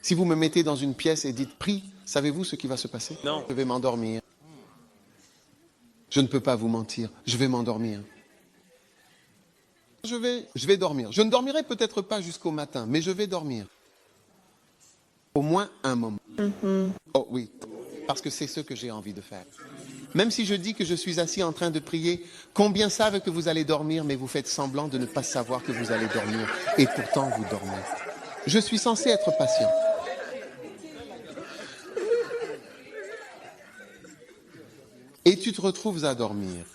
Si vous me mettez dans une pièce et dites prie, savez-vous ce qui va se passer? Non. Je vais m'endormir. Je ne peux pas vous mentir, je vais m'endormir. Je vais dormir. Je ne dormirai peut-être pas jusqu'au matin, mais je vais dormir. Au moins un moment. Oh oui, parce que c'est ce que j'ai envie de faire. Même si je dis que je suis assis en train de prier, combien savent que vous allez dormir, mais vous faites semblant de ne pas savoir que vous allez dormir, et pourtant vous dormez. Je suis censé être patient. Et tu te retrouves à dormir.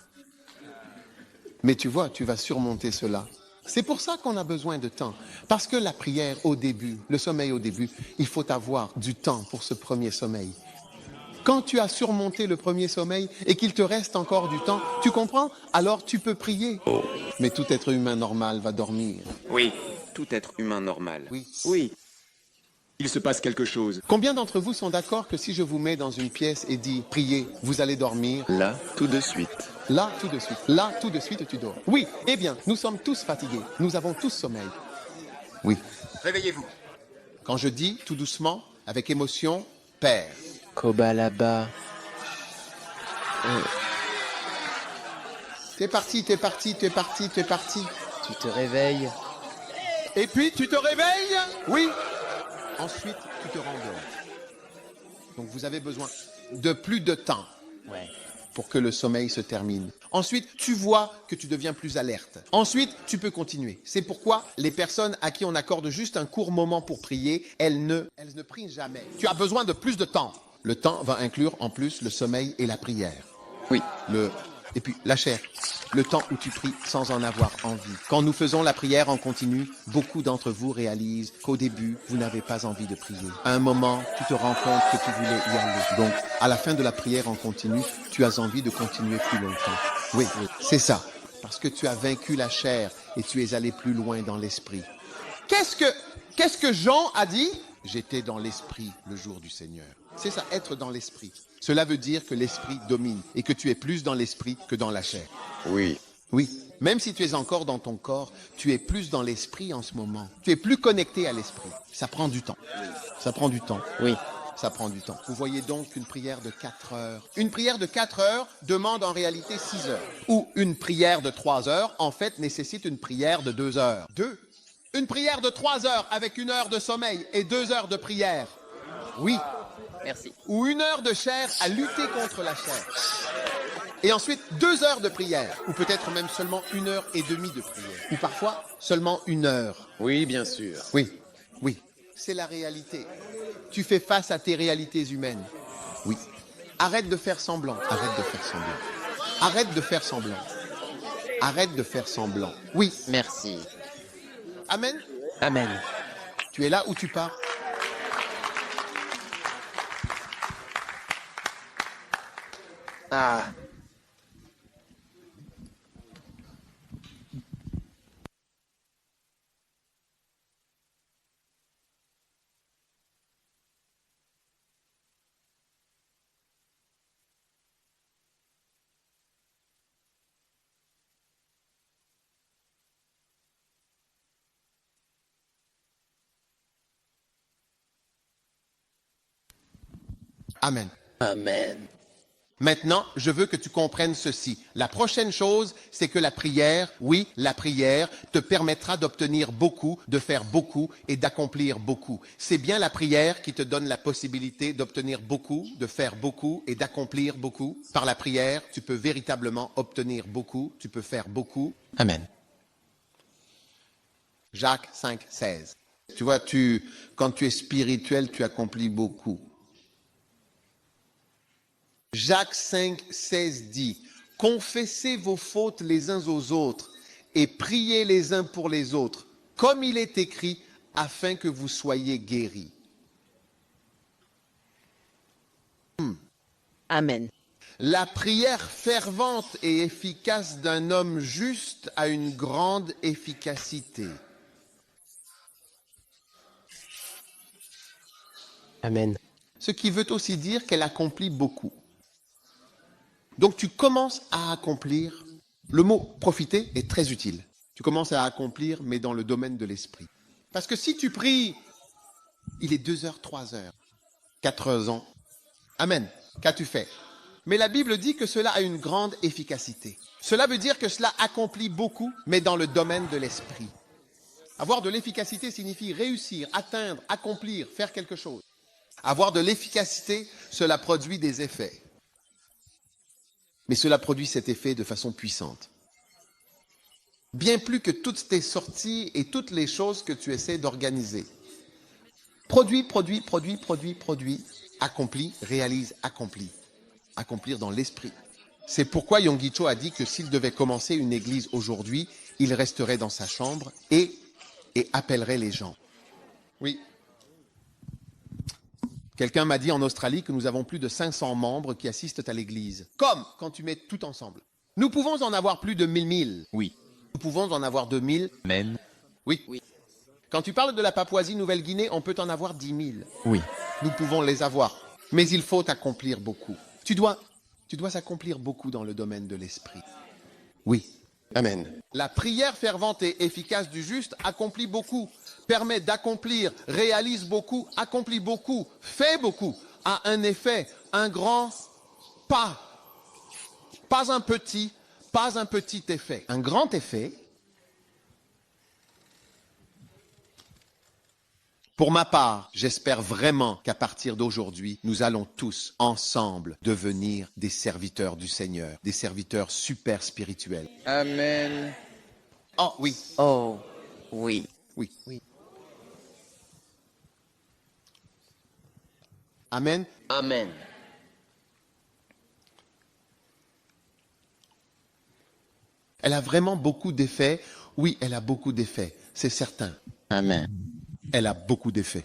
Mais tu vois, tu vas surmonter cela. C'est pour ça qu'on a besoin de temps. Parce que la prière au début, le sommeil au début, il faut avoir du temps pour ce premier sommeil. Quand tu as surmonté le premier sommeil et qu'il te reste encore du temps, tu comprends? Alors tu peux prier. Mais tout être humain normal va dormir. Oui. Tout être humain normal. Oui. Oui. Il se passe quelque chose. Combien d'entre vous sont d'accord que si je vous mets dans une pièce et dis priez, vous allez dormir? Là, tout de suite. Là, tout de suite. Là, tout de suite, tu dors. Oui, eh bien, nous sommes tous fatigués. Nous avons tous sommeil. Oui. Réveillez-vous. Quand je dis tout doucement, avec émotion, Père. Koba là-bas. T'es parti, t'es parti, t'es parti, t'es parti. Tu te réveilles. Et puis, tu te réveilles? Oui. Ensuite, tu te rendors. Donc, vous avez besoin de plus de temps. Ouais. Pour que le sommeil se termine. Ensuite, tu vois que tu deviens plus alerte. Ensuite, tu peux continuer. C'est pourquoi les personnes à qui on accorde juste un court moment pour prier, elles ne prient jamais. Tu as besoin de plus de temps. Le temps va inclure en plus le sommeil et la prière. Oui. Et puis, la chair. Le temps où tu pries sans en avoir envie. Quand nous faisons la prière en continu, beaucoup d'entre vous réalisent qu'au début, vous n'avez pas envie de prier. À un moment, tu te rends compte que tu voulais y aller. Donc, à la fin de la prière en continu, tu as envie de continuer plus longtemps. Oui, c'est ça. Parce que tu as vaincu la chair et tu es allé plus loin dans l'esprit. Qu'est-ce que Jean a dit? J'étais dans l'esprit le jour du Seigneur. C'est ça, être dans l'esprit. Cela veut dire que l'esprit domine et que tu es plus dans l'esprit que dans la chair. Oui. Oui, même si tu es encore dans ton corps, tu es plus dans l'esprit en ce moment. Tu es plus connecté à l'esprit. Ça prend du temps. Ça prend du temps. Oui. Ça prend du temps. Vous voyez donc une prière de 4 heures. Une prière de 4 heures demande en réalité 6 heures. Ou une prière de 3 heures, en fait, nécessite une prière de 2 heures. Une prière de 3 heures avec 1 heure de sommeil et 2 heures de prière. Oui. Merci. Ou 1 heure de chair à lutter contre la chair. Et ensuite, 2 heures de prière. Ou peut-être même seulement 1 heure et demie de prière. Ou parfois, seulement 1 heure. Oui, bien sûr. Oui, oui. C'est la réalité. Tu fais face à tes réalités humaines. Oui. Arrête de faire semblant. Arrête de faire semblant. Arrête de faire semblant. Arrête de faire semblant. Oui. Merci. Amen. Amen. Tu es là où tu pars? Ah. Amen. Amen. Maintenant, je veux que tu comprennes ceci. La prochaine chose, c'est que la prière, oui, la prière te permettra d'obtenir beaucoup, de faire beaucoup et d'accomplir beaucoup. C'est bien la prière qui te donne la possibilité d'obtenir beaucoup, de faire beaucoup et d'accomplir beaucoup. Par la prière, tu peux véritablement obtenir beaucoup, tu peux faire beaucoup. Amen. Jacques 5, 16. Tu vois, quand tu es spirituel, tu accomplis beaucoup. Jacques 5, 16 dit, « Confessez vos fautes les uns aux autres et priez les uns pour les autres, comme il est écrit, afin que vous soyez guéris. » Amen. La prière fervente et efficace d'un homme juste a une grande efficacité. Amen. Ce qui veut aussi dire qu'elle accomplit beaucoup. Donc tu commences à accomplir, le mot profiter est très utile. Tu commences à accomplir, mais dans le domaine de l'esprit. Parce que si tu pries, il est 2 heures, 3 heures, 4 ans. Amen. Qu'as-tu fait? Mais la Bible dit que cela a une grande efficacité. Cela veut dire que cela accomplit beaucoup, mais dans le domaine de l'esprit. Avoir de l'efficacité signifie réussir, atteindre, accomplir, faire quelque chose. Avoir de l'efficacité, cela produit des effets. Mais cela produit cet effet de façon puissante. Bien plus que toutes tes sorties et toutes les choses que tu essaies d'organiser. Produit, accompli, réalise, accompli. Accomplir dans l'esprit. C'est pourquoi Yonggi Cho a dit que s'il devait commencer une église aujourd'hui, il resterait dans sa chambre et appellerait les gens. Oui. Quelqu'un m'a dit en Australie que nous avons plus de 500 membres qui assistent à l'église. Comme quand tu mets tout ensemble. Nous pouvons en avoir plus de 1000. Oui. Nous pouvons en avoir 2000. Amen. Oui. Quand tu parles de la Papouasie-Nouvelle-Guinée, on peut en avoir 10 000. Oui. Nous pouvons les avoir. Mais il faut accomplir beaucoup. Tu dois s'accomplir beaucoup dans le domaine de l'esprit. Oui. Amen. La prière fervente et efficace du juste accomplit beaucoup, permet d'accomplir, réalise beaucoup, accomplit beaucoup, fait beaucoup, a un effet, un grand pas. Pas un petit effet. Un grand effet. Pour ma part, j'espère vraiment qu'à partir d'aujourd'hui, nous allons tous ensemble devenir des serviteurs du Seigneur, des serviteurs super spirituels. Amen. Oh oui, Oh, oui. oui. Amen. Amen. Elle a vraiment beaucoup d'effets. Oui, elle a beaucoup d'effets, c'est certain. Amen. Elle a beaucoup d'effets.